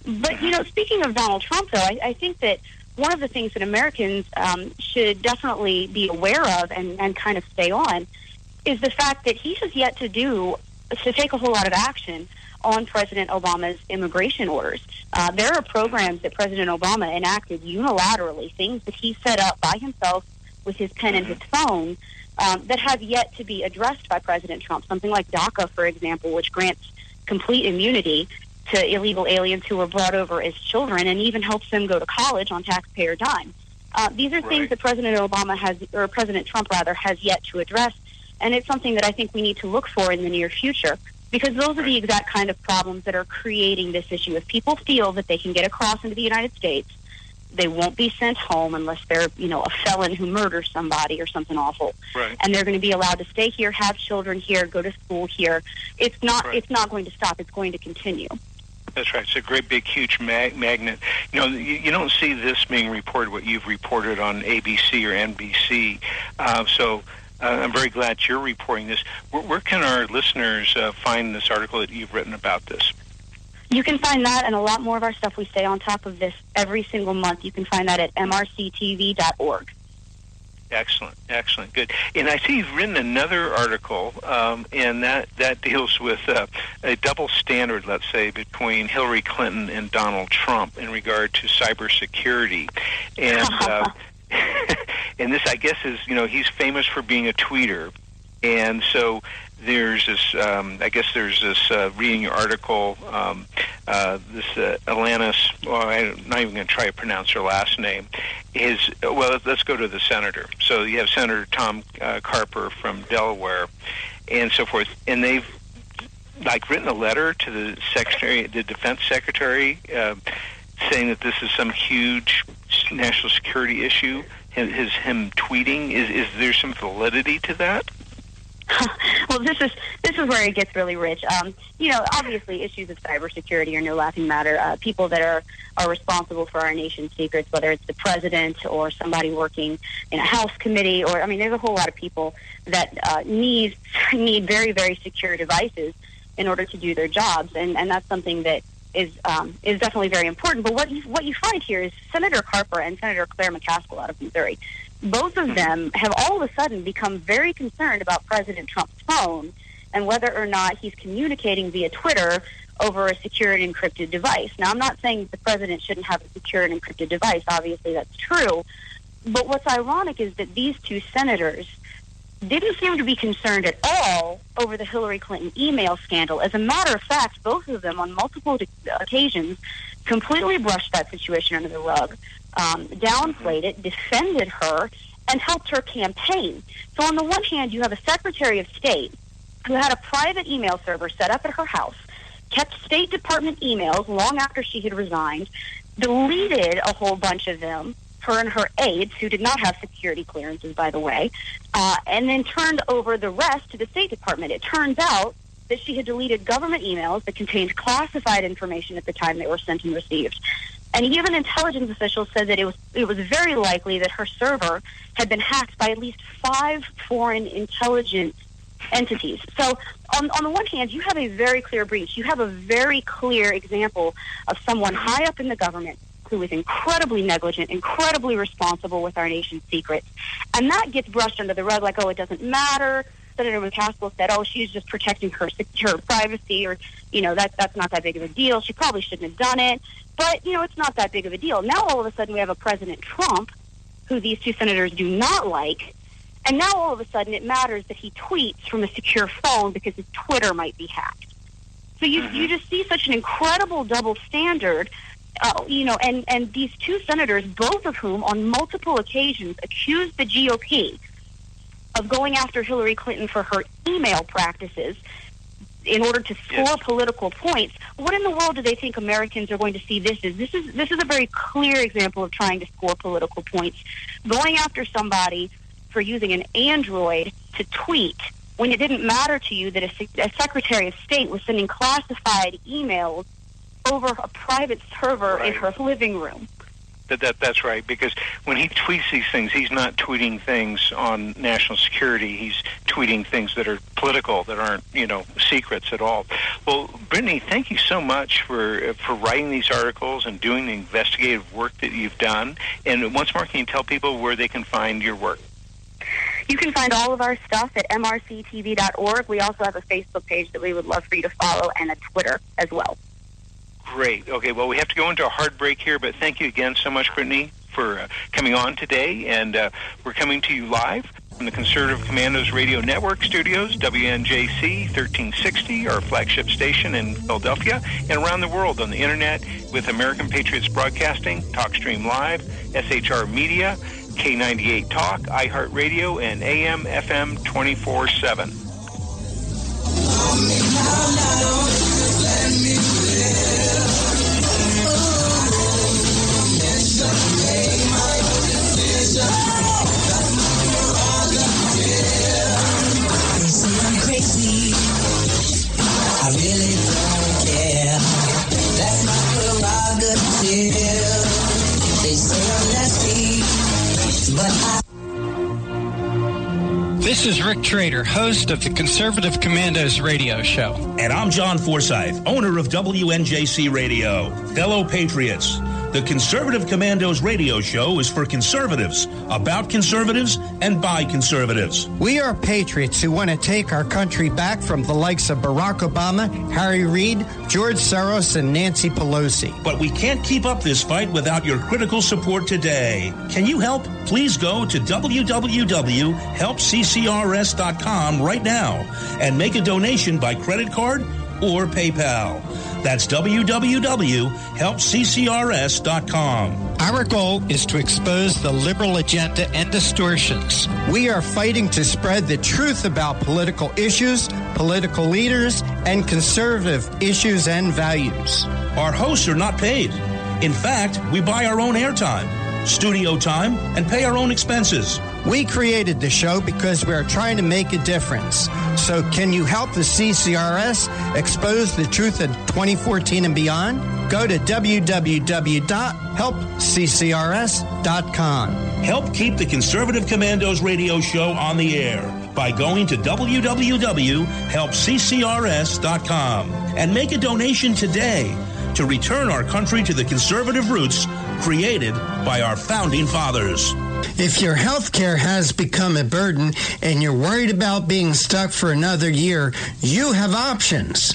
But, speaking of Donald Trump, though, I think that one of the things that Americans should definitely be aware of and kind of stay on is the fact that he has yet to take a whole lot of action on President Obama's immigration orders. There are programs that President Obama enacted unilaterally, things that he set up by himself with his pen and his phone, that have yet to be addressed by President Trump. Something like DACA, for example, which grants complete immunity to illegal aliens who were brought over as children and even helps them go to college on taxpayer dime. These are things that President Trump has yet to address, and it's something that I think we need to look for in the near future, because those are the exact kind of problems that are creating this issue. If people feel that they can get across into the United States, they won't be sent home unless they're, a felon who murders somebody or something awful. Right. And they're going to be allowed to stay here, have children here, go to school here. It's not going to stop. It's going to continue. That's right. It's a great, big, huge magnet. You don't see this being reported, what you've reported on ABC or NBC. So I'm very glad you're reporting this. Where can our listeners find this article that you've written about this? You can find that and a lot more of our stuff. We stay on top of this every single month. You can find that at mrctv.org. Excellent, good. And I see you've written another article, and that deals with a double standard, let's say, between Hillary Clinton and Donald Trump in regard to cybersecurity. And and this, I guess, is, he's famous for being a tweeter. And so there's this, reading your article, this Alanis, I'm not even going to try to pronounce her last name, let's go to the senator. So you have Senator Tom Carper from Delaware and so forth, and they've written a letter to the defense secretary, saying that this is some huge national security issue. Him tweeting, is there some validity to that? Well, this is where it gets really rich. Obviously, issues of cybersecurity are no laughing matter. People that are responsible for our nation's secrets, whether it's the president or somebody working in a House committee, there's a whole lot of people that need very, very secure devices in order to do their jobs, and that's something that is definitely very important. But what you find here is Senator Carper and Senator Claire McCaskill out of Missouri, both of them have all of a sudden become very concerned about President Trump's phone and whether or not he's communicating via Twitter over a secure and encrypted device. Now, I'm not saying that the president shouldn't have a secure and encrypted device. Obviously, that's true. But what's ironic is that these two senators didn't seem to be concerned at all over the Hillary Clinton email scandal. As a matter of fact, both of them on multiple occasions completely brushed that situation under the rug, downplayed it, defended her, and helped her campaign. So on the one hand, you have a Secretary of State who had a private email server set up at her house, kept State Department emails long after she had resigned, deleted a whole bunch of them, her and her aides, who did not have security clearances, by the way, and then turned over the rest to the State Department. It turns out that she had deleted government emails that contained classified information at the time they were sent and received. And even intelligence officials said that it was very likely that her server had been hacked by at least 5 foreign intelligence entities. So on the one hand, you have a very clear breach. You have a very clear example of someone high up in the government who is incredibly negligent, incredibly responsible with our nation's secrets. And that gets brushed under the rug like, oh, it doesn't matter. Senator McCaskill said, oh, she's just protecting her privacy, or, that's not that big of a deal. She probably shouldn't have done it. But, it's not that big of a deal. Now all of a sudden we have a President Trump, who these two senators do not like, and now all of a sudden it matters that he tweets from a secure phone because his Twitter might be hacked. So you just see such an incredible double standard, and these two senators, both of whom on multiple occasions accused the GOP of going after Hillary Clinton for her email practices in order to score political points. What in the world do they think Americans are going to see this as? This is a very clear example of trying to score political points. Going after somebody for using an Android to tweet when it didn't matter to you that a Secretary of State was sending classified emails over a private server in her living room. That's right, because when he tweets these things, he's not tweeting things on national security. He's tweeting things that are political, that aren't, secrets at all. Well, Brittany, thank you so much for writing these articles and doing the investigative work that you've done. And once more, can you tell people where they can find your work? You can find all of our stuff at mrctv.org. We also have a Facebook page that we would love for you to follow, and a Twitter as well. Great. Okay, well, we have to go into a hard break here, but thank you again so much, Brittany, for coming on today. And we're coming to you live from the Conservative Commandos Radio Network studios, WNJC 1360, our flagship station in Philadelphia, and around the world on the Internet with American Patriots Broadcasting, TalkStream Live, SHR Media, K98 Talk, iHeartRadio, and AM, FM 24/7. I'm crazy. I really don't care. That's my prerogative. They say I'm nasty, but This is Rick Trader, host of the Conservative Commandos radio show. And I'm John Forsyth, owner of WNJC Radio. Fellow patriots, The Conservative Commandos radio show is for conservatives, about conservatives, and by conservatives. We are patriots who want to take our country back from the likes of Barack Obama, Harry Reid, George Soros, and Nancy Pelosi. But we can't keep up this fight without your critical support today. Can you help? Please go to www.helpccrs.com right now and make a donation by credit card or PayPal. That's www.helpccrs.com. Our goal is to expose the liberal agenda and distortions. We are fighting to spread the truth about political issues, political leaders, and conservative issues and values. Our hosts are not paid. In fact, we buy our own airtime, studio time, and pay our own expenses. We created the show because we are trying to make a difference. So can you help the CCRS expose the truth in 2014 and beyond? Go to www.helpccrs.com. Help keep the Conservative Commandos radio show on the air by going to www.helpccrs.com and make a donation today to return our country to the conservative roots created by our founding fathers. If your health care has become a burden and you're worried about being stuck for another year, you have options.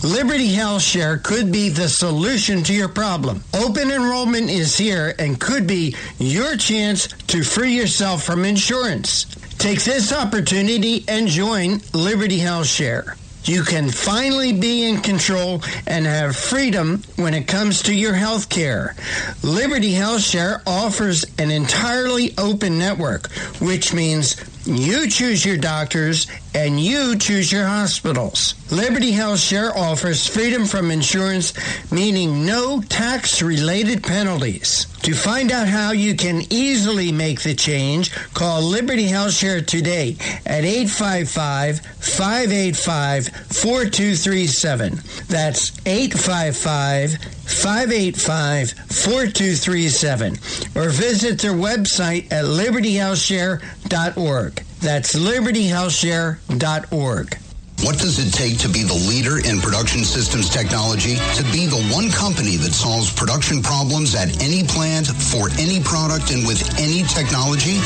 Liberty Health Share could be the solution to your problem. Open enrollment is here and could be your chance to free yourself from insurance. Take this opportunity and join Liberty Health Share. You can finally be in control and have freedom when it comes to your health care. Liberty Health Share offers an entirely open network, which means you choose your doctors and you choose your hospitals. Liberty Health Share offers freedom from insurance, meaning no tax-related penalties. To find out how you can easily make the change, call Liberty Health Share today at 855-585-4237. That's 855-585-4237. Or visit their website at libertyhealthshare.org. That's libertyhealthshare.org. What does it take to be the leader in production systems technology? To be the one company that solves production problems at any plant, for any product, and with any technology?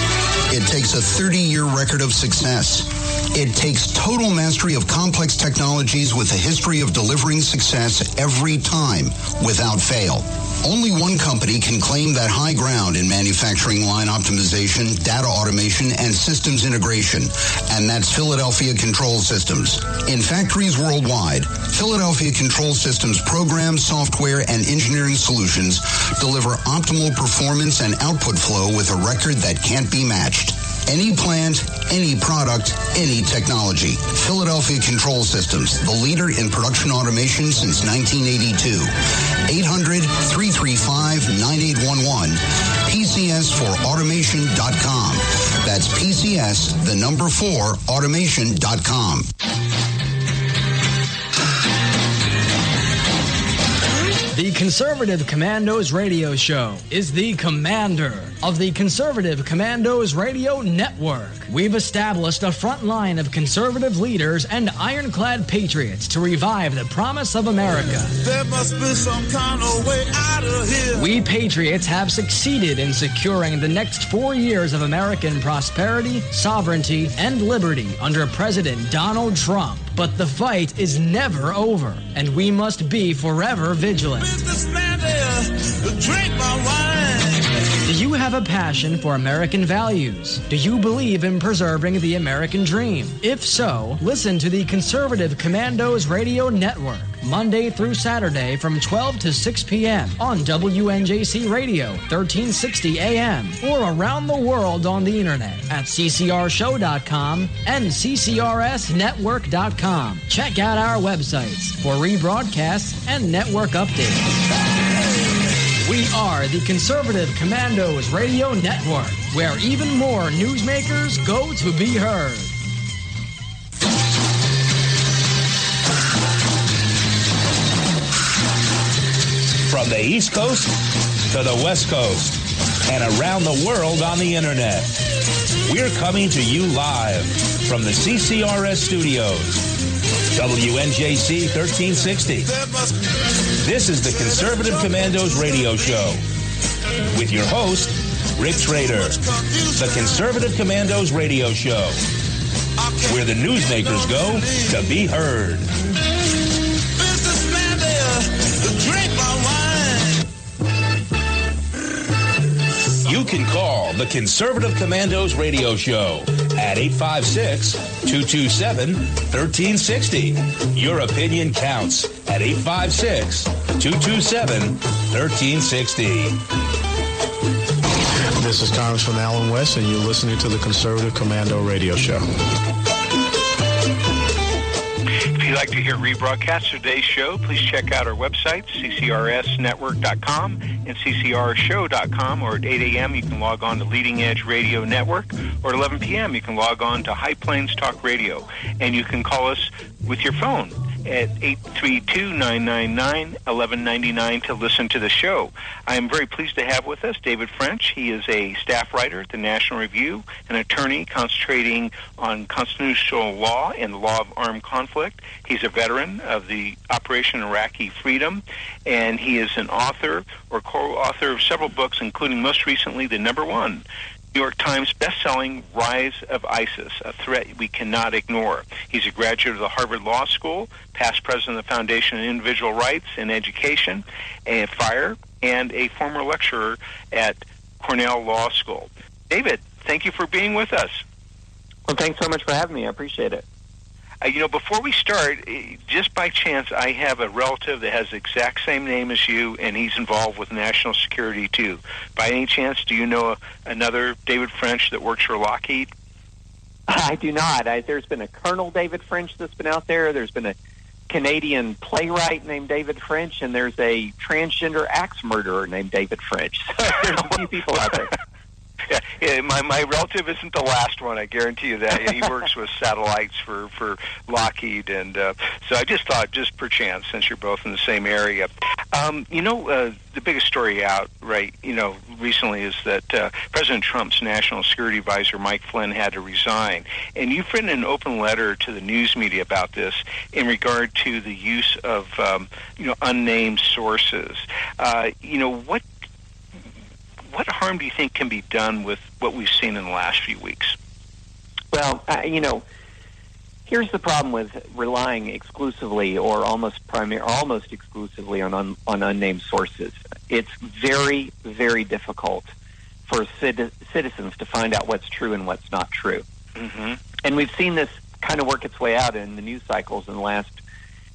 It takes a 30-year record of success. It takes total mastery of complex technologies with a history of delivering success every time, without fail. Only one company can claim that high ground in manufacturing line optimization, data automation, and systems integration, and that's Philadelphia Control Systems. In factories worldwide, Philadelphia Control Systems programs, software, and engineering solutions deliver optimal performance and output flow with a record that can't be matched. Any plant, any product, any technology. Philadelphia Control Systems, the leader in production automation since 1982. 800-335-9811. PCS4automation.com. That's PCS, the number 4, automation.com. The Conservative Commandos radio show is the commander of the Conservative Commandos radio network. We've established a front line of conservative leaders and ironclad patriots to revive the promise of America. There must be some kind of way out of here. We patriots have succeeded in securing the next 4 years of American prosperity, sovereignty, and liberty under President Donald Trump. But the fight is never over, and we must be forever vigilant. Businessman there, drink my wine. Do you have a passion for American values? Do you believe in preserving the American dream? If so, listen to the Conservative Commandos Radio Network, Monday through Saturday from 12 to 6 p.m. on WNJC Radio, 1360 a.m., or around the world on the internet at ccrshow.com and ccrsnetwork.com. Check out our websites for rebroadcasts and network updates. We are the Conservative Commandos Radio Network, where even more newsmakers go to be heard. From the East Coast to the West Coast and around the world on the internet, we're coming to you live from the CCRS studios. WNJC 1360. This is the Conservative Commandos radio show with your host, Rick Trader. The Conservative Commandos radio show, where the newsmakers go to be heard. Businessman there, drink my wine. You can call the Conservative Commandos radio show at 856-227-1360. Your opinion counts at 856-227-1360. This is Congressman Alan West, and you're listening to the Conservative Commando Radio Show. If you'd like to hear rebroadcasts of today's show, please check out our website, ccrsnetwork.com and ccrshow.com, or at 8 a.m. you can log on to Leading Edge Radio Network, or at 11 p.m. you can log on to High Plains Talk Radio, and you can call us with your phone at 832-999-1199 to listen to the show. I am very pleased to have with us David French. He is a staff writer at the National Review, an attorney concentrating on constitutional law and the law of armed conflict. He's a veteran of the Operation Iraqi Freedom, and he is an author or co-author of several books, including most recently the #1 New York Times best-selling Rise of ISIS, a threat we cannot ignore. He's a graduate of the Harvard Law School, past president of the Foundation on Individual Rights and Education, and FIRE, and a former lecturer at Cornell Law School. David, thank you for being with us. Well, thanks so much for having me. I appreciate it. Before we start, just by chance, I have a relative that has the exact same name as you, and he's involved with national security, too. By any chance, do you know another David French that works for Lockheed? I do not. There's been a Colonel David French that's been out there. There's been a Canadian playwright named David French, and there's a transgender axe murderer named David French. So there's a few people out there. Yeah, my relative isn't the last one, I guarantee you that. He works with satellites for Lockheed, and so I just thought, just perchance, since you're both in the same area. The biggest story out, recently is that President Trump's national security advisor, Mike Flynn, had to resign. And you've written an open letter to the news media about this in regard to the use of, unnamed sources. What harm do you think can be done with what we've seen in the last few weeks? Well, here's the problem with relying exclusively or almost exclusively on unnamed sources. It's very, very difficult for citizens to find out what's true and what's not true. Mm-hmm. And we've seen this kind of work its way out in the news cycles in the last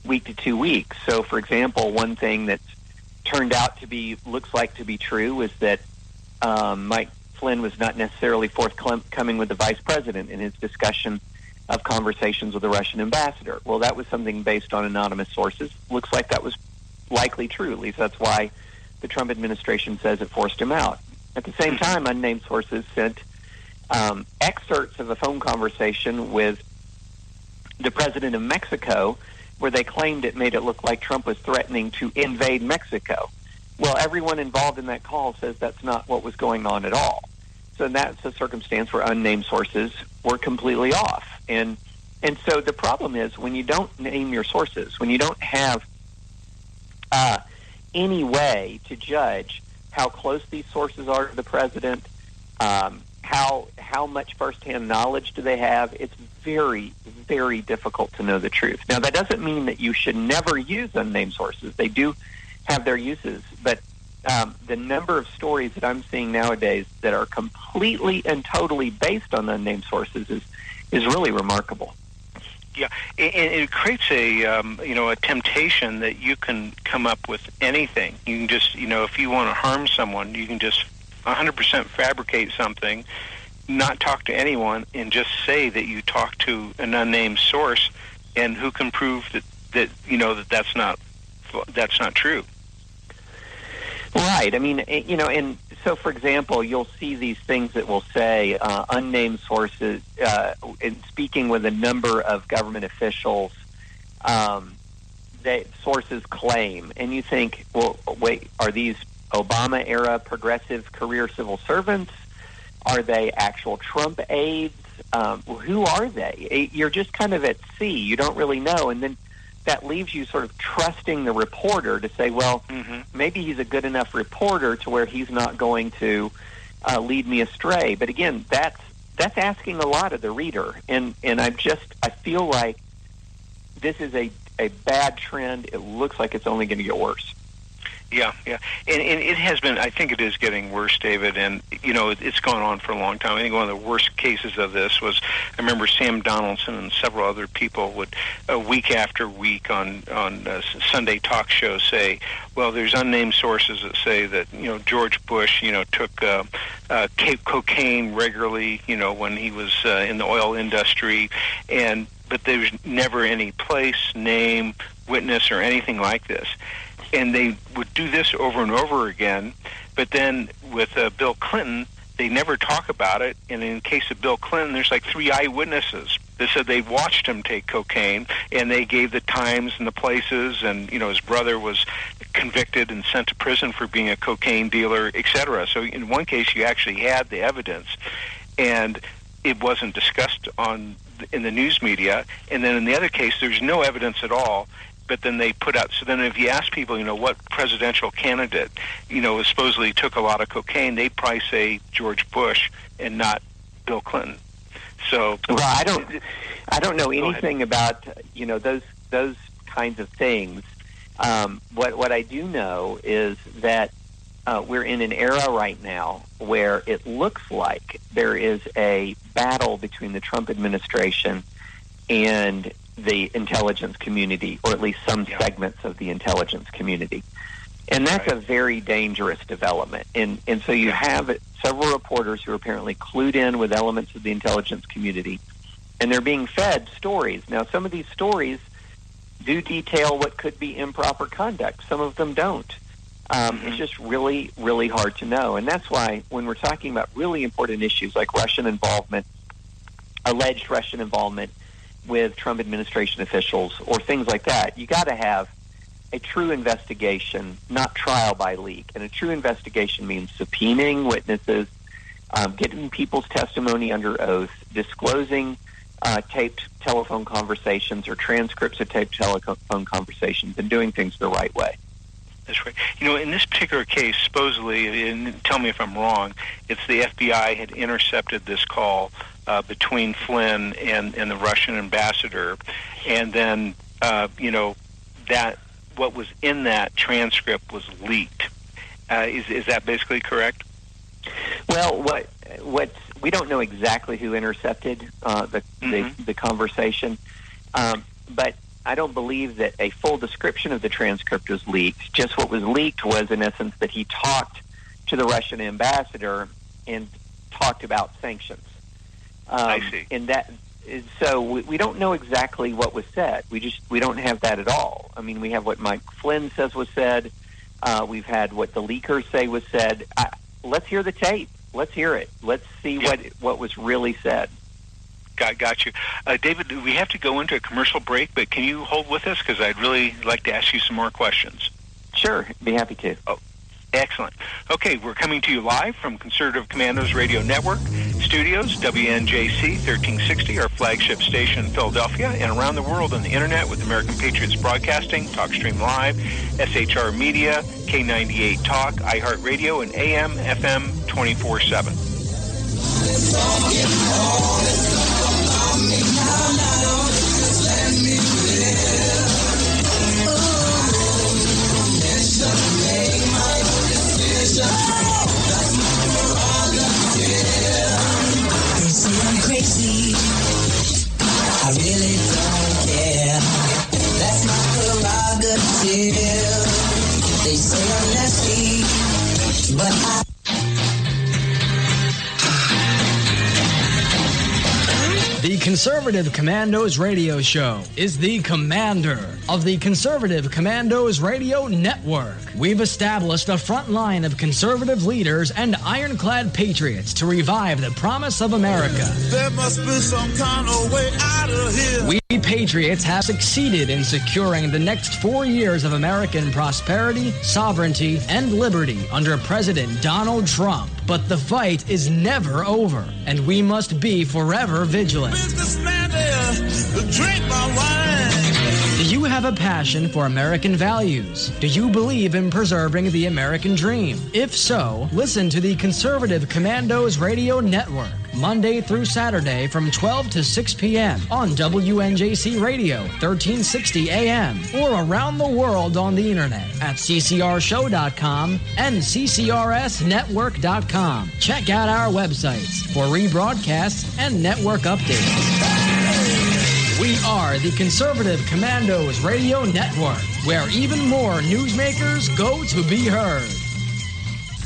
week to 2 weeks. So, for example, one thing that's turned out to be, looks like to be true, is that Mike Flynn was not necessarily forthcoming with the vice president in his discussion of conversations with the Russian ambassador. Well, that was something based on anonymous sources. Looks like that was likely true. At least that's why the Trump administration says it forced him out. At the same time, unnamed sources sent excerpts of a phone conversation with the president of Mexico where they claimed it made it look like Trump was threatening to invade Mexico. Well, everyone involved in that call says that's not what was going on at all. So that's a circumstance where unnamed sources were completely off. And so the problem is when you don't name your sources, when you don't have any way to judge how close these sources are to the president, how much firsthand knowledge do they have, it's very, very difficult to know the truth. Now, that doesn't mean that you should never use unnamed sources. They do have their uses, but the number of stories that I'm seeing nowadays that are completely and totally based on unnamed sources is really remarkable. Yeah, and it creates a temptation that you can come up with anything. You can just, if you want to harm someone, you can just 100% fabricate something, not talk to anyone, and just say that you talked to an unnamed source, and who can prove that's not true. Right. I mean, and so, for example, you'll see these things that will say unnamed sources, in speaking with a number of government officials, that sources claim. And you think, well, wait, are these Obama-era progressive career civil servants? Are they actual Trump aides? Who are they? You're just kind of at sea. You don't really know. And then that leaves you sort of trusting the reporter to say, well, maybe he's a good enough reporter to where he's not going to lead me astray. But again, that's asking a lot of the reader, and I feel like this is a bad trend. It looks like it's only going to get worse. Yeah. And it has been, I think it is getting worse, David, and, it's gone on for a long time. I think one of the worst cases of this was, I remember Sam Donaldson and several other people would, week after week on Sunday talk shows say, well, there's unnamed sources that say that, George Bush, took cocaine regularly, when he was in the oil industry, but there's never any place, name, witness, or anything like this. And they would do this over and over again, but then with Bill Clinton, they never talk about it. And in the case of Bill Clinton, there's like 3 eyewitnesses that said they watched him take cocaine, and they gave the times and the places, and his brother was convicted and sent to prison for being a cocaine dealer, etc. So in one case, you actually had the evidence, and it wasn't discussed in the news media. And then in the other case, there's no evidence at all. But then they put out, so then if you ask people, what presidential candidate, supposedly took a lot of cocaine, they'd probably say George Bush and not Bill Clinton. So, well, I don't know anything about, those kinds of things. What I do know is that we're in an era right now where it looks like there is a battle between the Trump administration and the intelligence community, or at least some segments of the intelligence community. And that's a very dangerous development. And so you have several reporters who are apparently clued in with elements of the intelligence community, and they're being fed stories. Now, some of these stories do detail what could be improper conduct. Some of them don't. It's just really, really hard to know. And that's why when we're talking about really important issues like Russian involvement, alleged Russian involvement with Trump administration officials or things like that, you got to have a true investigation, not trial by leak. And a true investigation means subpoenaing witnesses, getting people's testimony under oath, disclosing taped telephone conversations or transcripts of taped telephone conversations, and doing things the right way. That's right. In this particular case, supposedly, and tell me if I'm wrong, it's the FBI had intercepted this call between Flynn and the Russian ambassador, and then, that what was in that transcript was leaked. Is that basically correct? Well, what we don't know exactly who intercepted the conversation, but I don't believe that a full description of the transcript was leaked. Just what was leaked was, in essence, that he talked to the Russian ambassador and talked about sanctions. I see. And so we don't know exactly what was said. We don't have that at all. I mean, we have what Mike Flynn says was said. We've had what the leakers say was said. Let's hear the tape. Let's hear it. Let's see what was really said. Got you. David, we have to go into a commercial break, but can you hold with us? Because I'd really like to ask you some more questions. Sure. Be happy to. Oh, excellent. Okay, we're coming to you live from Conservative Commandos Radio Network Studios, WNJC 1360, our flagship station in Philadelphia, and around the world on the Internet with American Patriots Broadcasting, TalkStream Live, SHR Media, K98 Talk, iHeartRadio, and AM, FM 24/7. They say I'm crazy, I really don't care. That's my prerogative. They say I'm nasty, but I... The Conservative Commandos Radio Show is the commander of the Conservative Commandos Radio Network. We've established a front line of conservative leaders and ironclad patriots to revive the promise of America. There must be some kind of way out of here. We patriots have succeeded in securing the next 4 years of American prosperity, sovereignty, and liberty under President Donald Trump. But the fight is never over, and we must be forever vigilant. Businessman there, drink my wine. Do you have a passion for American values? Do you believe in preserving the American dream? If so, listen to the Conservative Commandos Radio Network, Monday through Saturday from 12 to 6 p.m. on WNJC Radio, 1360 AM, or around the world on the internet at ccrshow.com and ccrsnetwork.com. Check out our websites for rebroadcasts and network updates. We are the Conservative Commandos Radio Network, where even more newsmakers go to be heard.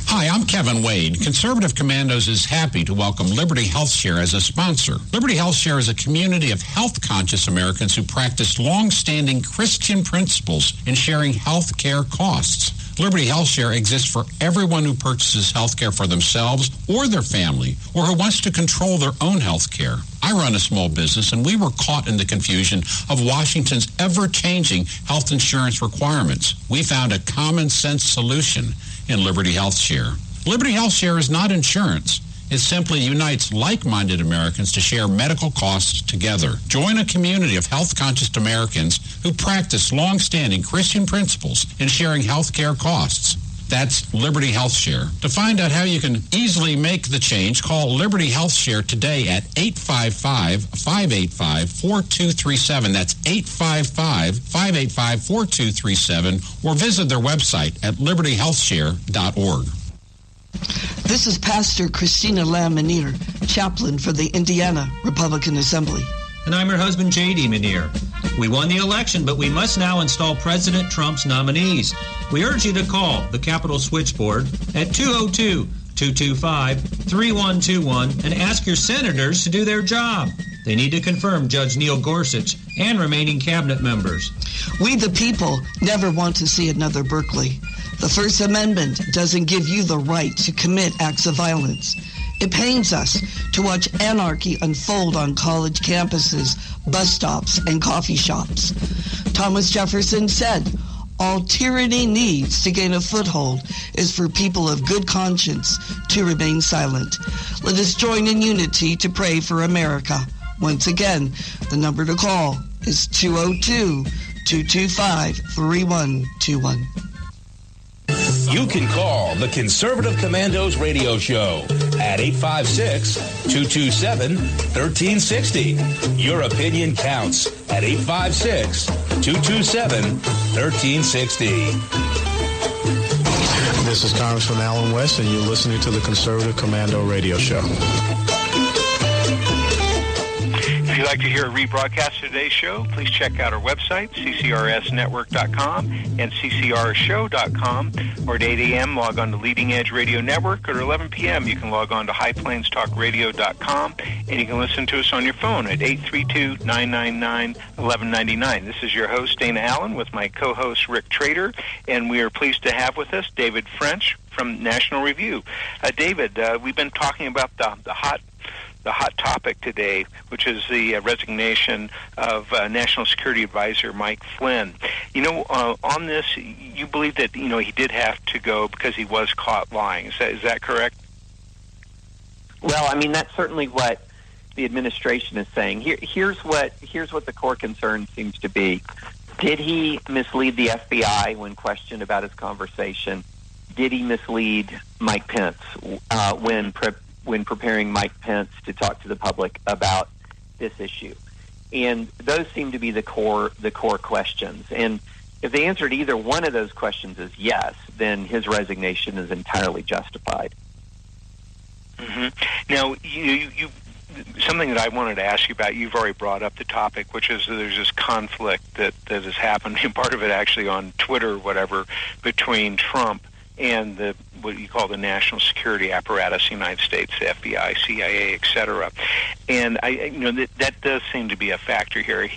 Hi, I'm Kevin Wade. Conservative Commandos is happy to welcome Liberty HealthShare as a sponsor. Liberty HealthShare is a community of health-conscious Americans who practice long-standing Christian principles in sharing health care costs. Liberty HealthShare exists for everyone who purchases health care for themselves or their family, or who wants to control their own health care. I run a small business, and we were caught in the confusion of Washington's ever-changing health insurance requirements. We found a common-sense solution in Liberty HealthShare. Liberty HealthShare is not insurance. It simply unites like-minded Americans to share medical costs together. Join a community of health-conscious Americans who practice long-standing Christian principles in sharing health care costs. That's Liberty HealthShare. To find out how you can easily make the change, call Liberty HealthShare today at 855-585-4237. That's 855-585-4237, or visit their website at libertyhealthshare.org. This is Pastor Christina Lamanier, chaplain for the Indiana Republican Assembly. And I'm her husband, J.D. Manier. We won the election, but we must now install President Trump's nominees. We urge you to call the Capitol Switchboard at 202-225-3121 and ask your senators to do their job. They need to confirm Judge Neil Gorsuch and remaining cabinet members. We, the people, never want to see another Berkeley. The First Amendment doesn't give you the right to commit acts of violence. It pains us to watch anarchy unfold on college campuses, bus stops, and coffee shops. Thomas Jefferson said, "All tyranny needs to gain a foothold is for people of good conscience to remain silent." Let us join in unity to pray for America. Once again, the number to call is 202-225-3121. You can call the Conservative Commandos radio show at 856-227-1360. Your opinion counts at 856-227-1360. This is Congressman Alan West, and you're listening to the Conservative Commando radio show. If you'd like to hear a rebroadcast of today's show, please check out our website, ccrsnetwork.com and ccrshow.com, or at 8 a.m. log on to Leading Edge Radio Network, or at 11 p.m. you can log on to highplanestalkradio.com, and you can listen to us on your phone at 832-999-1199. This is your host, Dana Allen, with my co-host, Rick Trader, and we are pleased to have with us David French from National Review. David, we've been talking about the hot topic today, which is the resignation of National Security Advisor Mike Flynn. On this, you believe that he did have to go because he was caught lying. Is that correct? Well, I mean, that's certainly what the administration is saying. Here's what the core concern seems to be: did he mislead the FBI when questioned about his conversation? Did he mislead Mike Pence when preparing Mike Pence to talk to the public about this issue? And those seem to be the core questions. And if the answer to either one of those questions is yes, then his resignation is entirely justified. Mm-hmm. Now, you something that I wanted to ask you about, you've already brought up the topic, which is there's this conflict that has happened, and part of it actually on Twitter or whatever, between Trump and what you call the national security apparatus, the United States, the FBI, CIA, etc. And that does seem to be a factor here.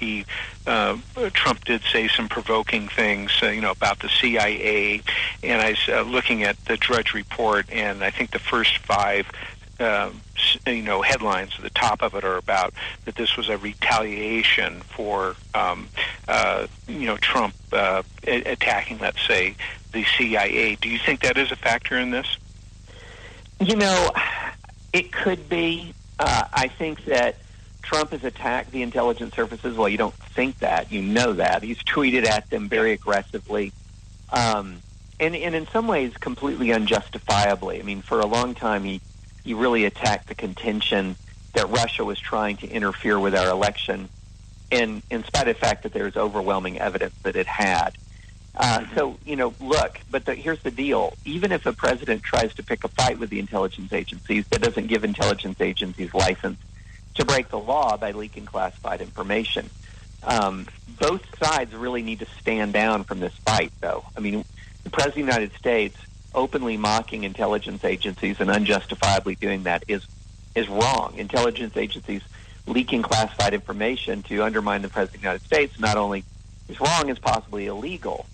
Trump did say some provoking things, about the CIA, and I was looking at the Drudge Report, and I think the first 5 headlines at the top of it are about that this was a retaliation for Trump attacking, let's say, the CIA. Do you think that is a factor in this? It could be. I think that Trump has attacked the intelligence services. Well, you don't think that. You know that. He's tweeted at them very aggressively. And in some ways completely unjustifiably. I mean, for a long time he really attacked the contention that Russia was trying to interfere with our election, and in spite of the fact that there's overwhelming evidence that it had. So, look, but here's the deal. Even if a president tries to pick a fight with the intelligence agencies, that doesn't give intelligence agencies license to break the law by leaking classified information. Both sides really need to stand down from this fight, though. I mean, the President of the United States openly mocking intelligence agencies and unjustifiably doing that is wrong. Intelligence agencies leaking classified information to undermine the President of the United States not only is wrong, it's possibly illegal.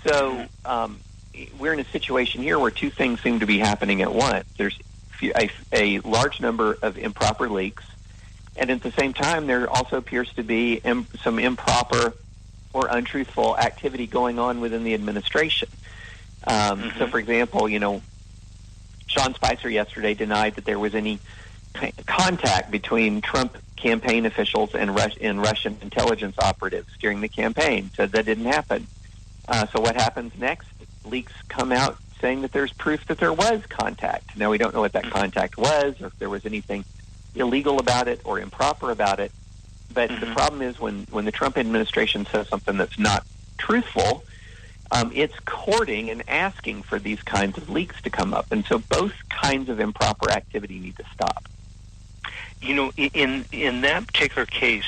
So we're in a situation here where two things seem to be happening at once. There's a large number of improper leaks, and at the same time, there also appears to be some improper or untruthful activity going on within the administration. So, for example, Sean Spicer yesterday denied that there was any contact between Trump campaign officials and Russian intelligence operatives during the campaign. Said that didn't happen. So what happens next? Leaks come out saying that there's proof that there was contact. Now, we don't know what that contact was or if there was anything illegal about it or improper about it. But the problem is when the Trump administration says something that's not truthful, it's courting and asking for these kinds of leaks to come up. And so both kinds of improper activity need to stop. In that particular case,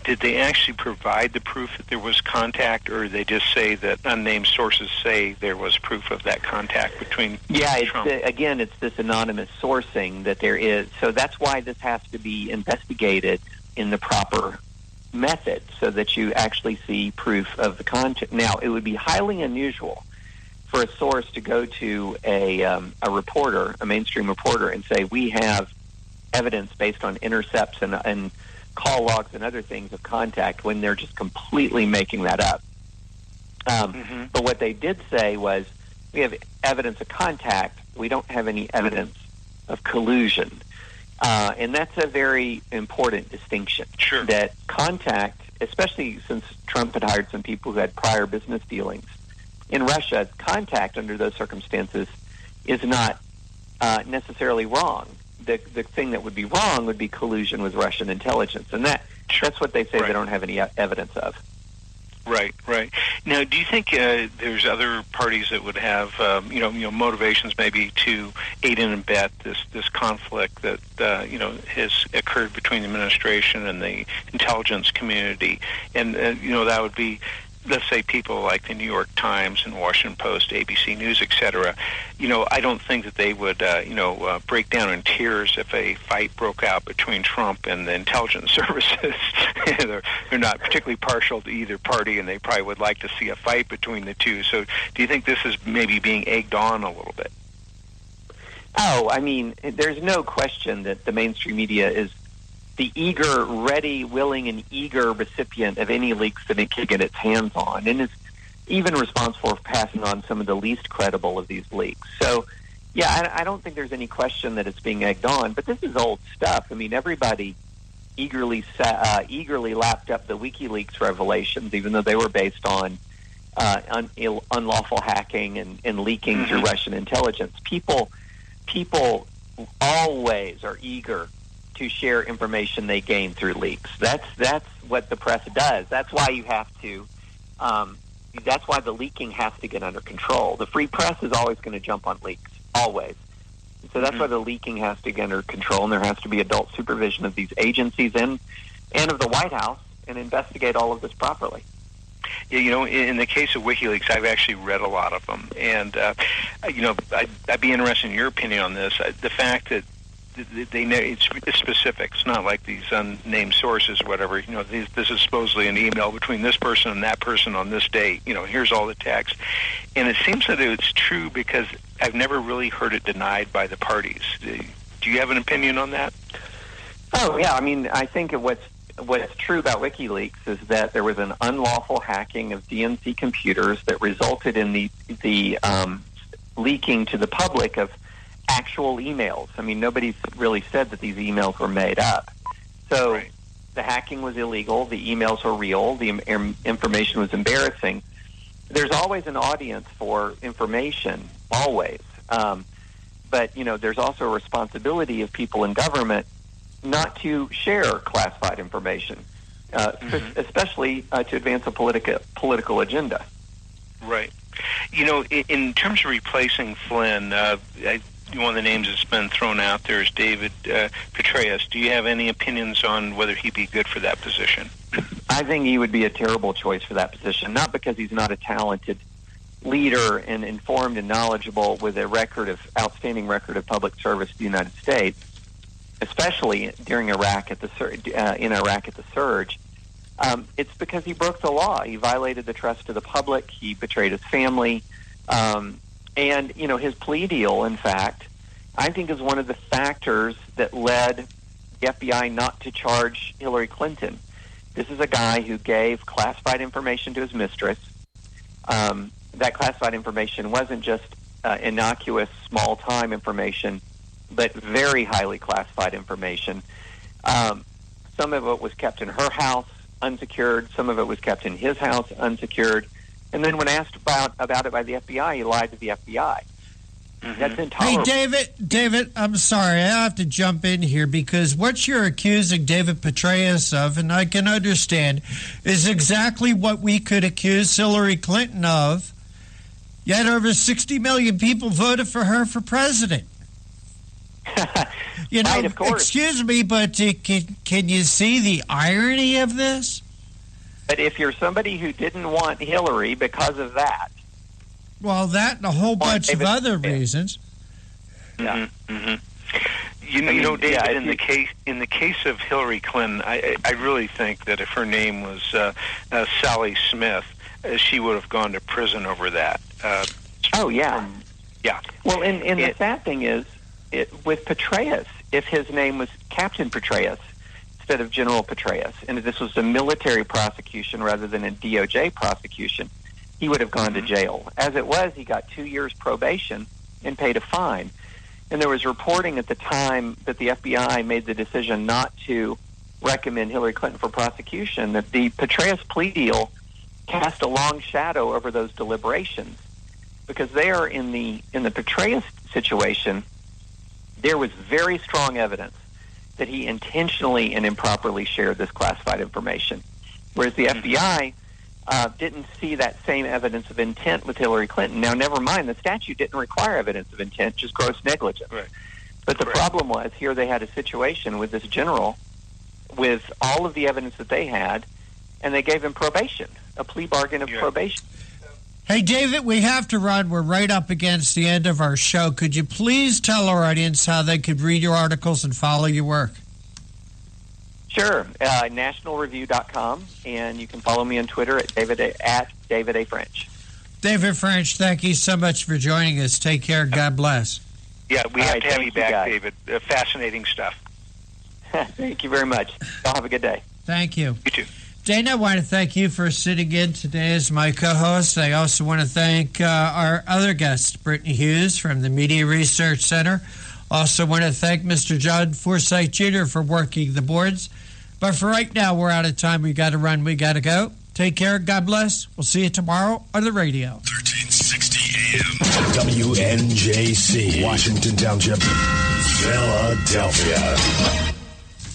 did they actually provide the proof that there was contact, or they just say that unnamed sources say there was proof of that contact between Trump? It's this anonymous sourcing that there is. So that's why this has to be investigated in the proper method so that you actually see proof of the content. Now, it would be highly unusual for a source to go to a reporter, a mainstream reporter, and say, we have evidence based on intercepts and call logs and other things of contact, when they're just completely making that up. But what they did say was, we have evidence of contact, we don't have any evidence of collusion. And that's a very important distinction. Sure. That contact, especially since Trump had hired some people who had prior business dealings in Russia, contact under those circumstances is not necessarily wrong. The thing that would be wrong would be collusion with Russian intelligence, and that's what they say they don't have any evidence of. Right. Now, do you think there's other parties that would have, motivations maybe to aid and abet this conflict that has occurred between the administration and the intelligence community, and that would be, let's say, people like the New York Times and Washington Post, ABC News, etc. I don't think that they would, break down in tears if a fight broke out between Trump and the intelligence services. They're not particularly partial to either party, and they probably would like to see a fight between the two. So do you think this is maybe being egged on a little bit? Oh, I mean, there's no question that the mainstream media is the eager, ready, willing, and eager recipient of any leaks that it can get its hands on, and is even responsible for passing on some of the least credible of these leaks. So, yeah, I don't think there's any question that it's being egged on, but this is old stuff. I mean, everybody eagerly lapped up the WikiLeaks revelations, even though they were based on unlawful hacking and leaking through Russian intelligence. People always are eager to share information they gain through leaks. That's what the press does. That's why you have to. That's why the leaking has to get under control. The free press is always going to jump on leaks, always. So that's why the leaking has to get under control, and there has to be adult supervision of these agencies and of the White House, and investigate all of this properly. Yeah, in the case of WikiLeaks, I've actually read a lot of them, and I'd be interested in your opinion on this. The fact that they know it's specific. It's not like these unnamed sources or whatever. This is supposedly an email between this person and that person on this date. Here's all the text. And it seems that it's true because I've never really heard it denied by the parties. Do you have an opinion on that? Oh, yeah. I mean, I think what's true about WikiLeaks is that there was an unlawful hacking of DNC computers that resulted in the leaking to the public of actual emails. I mean, nobody's really said that these emails were made up. So the hacking was illegal, the emails were real, the information was embarrassing. There's always an audience for information, always. But, there's also a responsibility of people in government not to share classified information, especially to advance a political agenda. Right. In terms of replacing Flynn, one of the names that's been thrown out there is David Petraeus. Do you have any opinions on whether he'd be good for that position? I think he would be a terrible choice for that position, not because he's not a talented leader and informed and knowledgeable with a outstanding record of public service to the United States, especially during Iraq at the surge. It's because he broke the law. He violated the trust of the public. He betrayed his family. And, his plea deal, in fact, I think is one of the factors that led the FBI not to charge Hillary Clinton. This is a guy who gave classified information to his mistress. That classified information wasn't just innocuous, small-time information, but very highly classified information. Some of it was kept in her house, unsecured. Some of it was kept in his house, unsecured. And then when asked about it by the FBI, he lied to the FBI. Mm-hmm. That's intolerable. Hey, David, I'm sorry. I have to jump in here because what you're accusing David Petraeus of, and I can understand, is exactly what we could accuse Hillary Clinton of. Yet over 60 million people voted for her for president. Right, of course. Excuse me, but can you see the irony of this? But if you're somebody who didn't want Hillary because of that... Well, that and a whole bunch of other reasons. Yeah. Mm-hmm. David, in the case of Hillary Clinton, I really think that if her name was Sally Smith, she would have gone to prison over that. Yeah. Yeah. Well, and the sad thing is, with Petraeus, if his name was Captain Petraeus instead of General Petraeus, and if this was a military prosecution rather than a DOJ prosecution, he would have gone to jail. As it was, he got 2 years probation and paid a fine. And there was reporting at the time that the FBI made the decision not to recommend Hillary Clinton for prosecution, that the Petraeus plea deal cast a long shadow over those deliberations. Because there, in the Petraeus situation, there was very strong evidence that he intentionally and improperly shared this classified information. Whereas the FBI didn't see that same evidence of intent with Hillary Clinton. Now, never mind, the statute didn't require evidence of intent, just gross negligence. Right. But the problem was, here they had a situation with this general with all of the evidence that they had, and they gave him probation, a plea bargain of probation. Hey, David, we have to run. We're right up against the end of our show. Could you please tell our audience how they could read your articles and follow your work? Sure. nationalreview.com, and you can follow me on Twitter at David A. French. David French, thank you so much for joining us. Take care. God bless. Yeah, we have to have you back, David. Fascinating stuff. Thank you very much. Y'all have a good day. Thank you. You too. Dana, I want to thank you for sitting in today as my co-host. I also want to thank our other guest, Brittany Hughes from the Media Research Center. Also want to thank Mr. John Forsythe Jr. for working the boards. But for right now, we're out of time. We got to run. We got to go. Take care. God bless. We'll see you tomorrow on the radio. 1360 AM. WNJC. Washington Township, Philadelphia.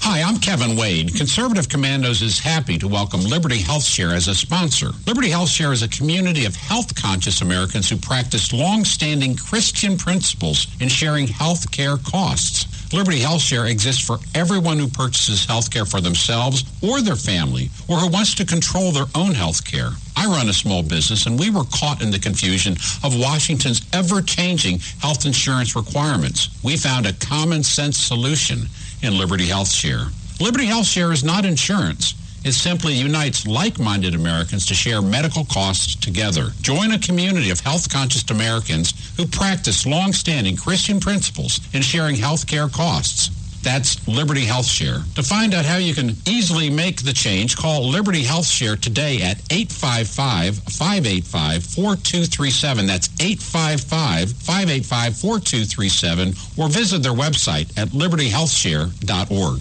Hi, I'm Kevin Wade. Conservative Commandos is happy to welcome Liberty HealthShare as a sponsor. Liberty HealthShare is a community of health-conscious Americans who practice long-standing Christian principles in sharing health care costs. Liberty HealthShare exists for everyone who purchases health care for themselves or their family, or who wants to control their own health care. I run a small business, and we were caught in the confusion of Washington's ever-changing health insurance requirements. We found a common-sense solution in Liberty HealthShare. Liberty HealthShare is not insurance. It simply unites like-minded Americans to share medical costs together. Join a community of health-conscious Americans who practice long-standing Christian principles in sharing health care costs. That's Liberty HealthShare. To find out how you can easily make the change, call Liberty HealthShare today at 855-585-4237. That's 855-585-4237, or visit their website at libertyhealthshare.org.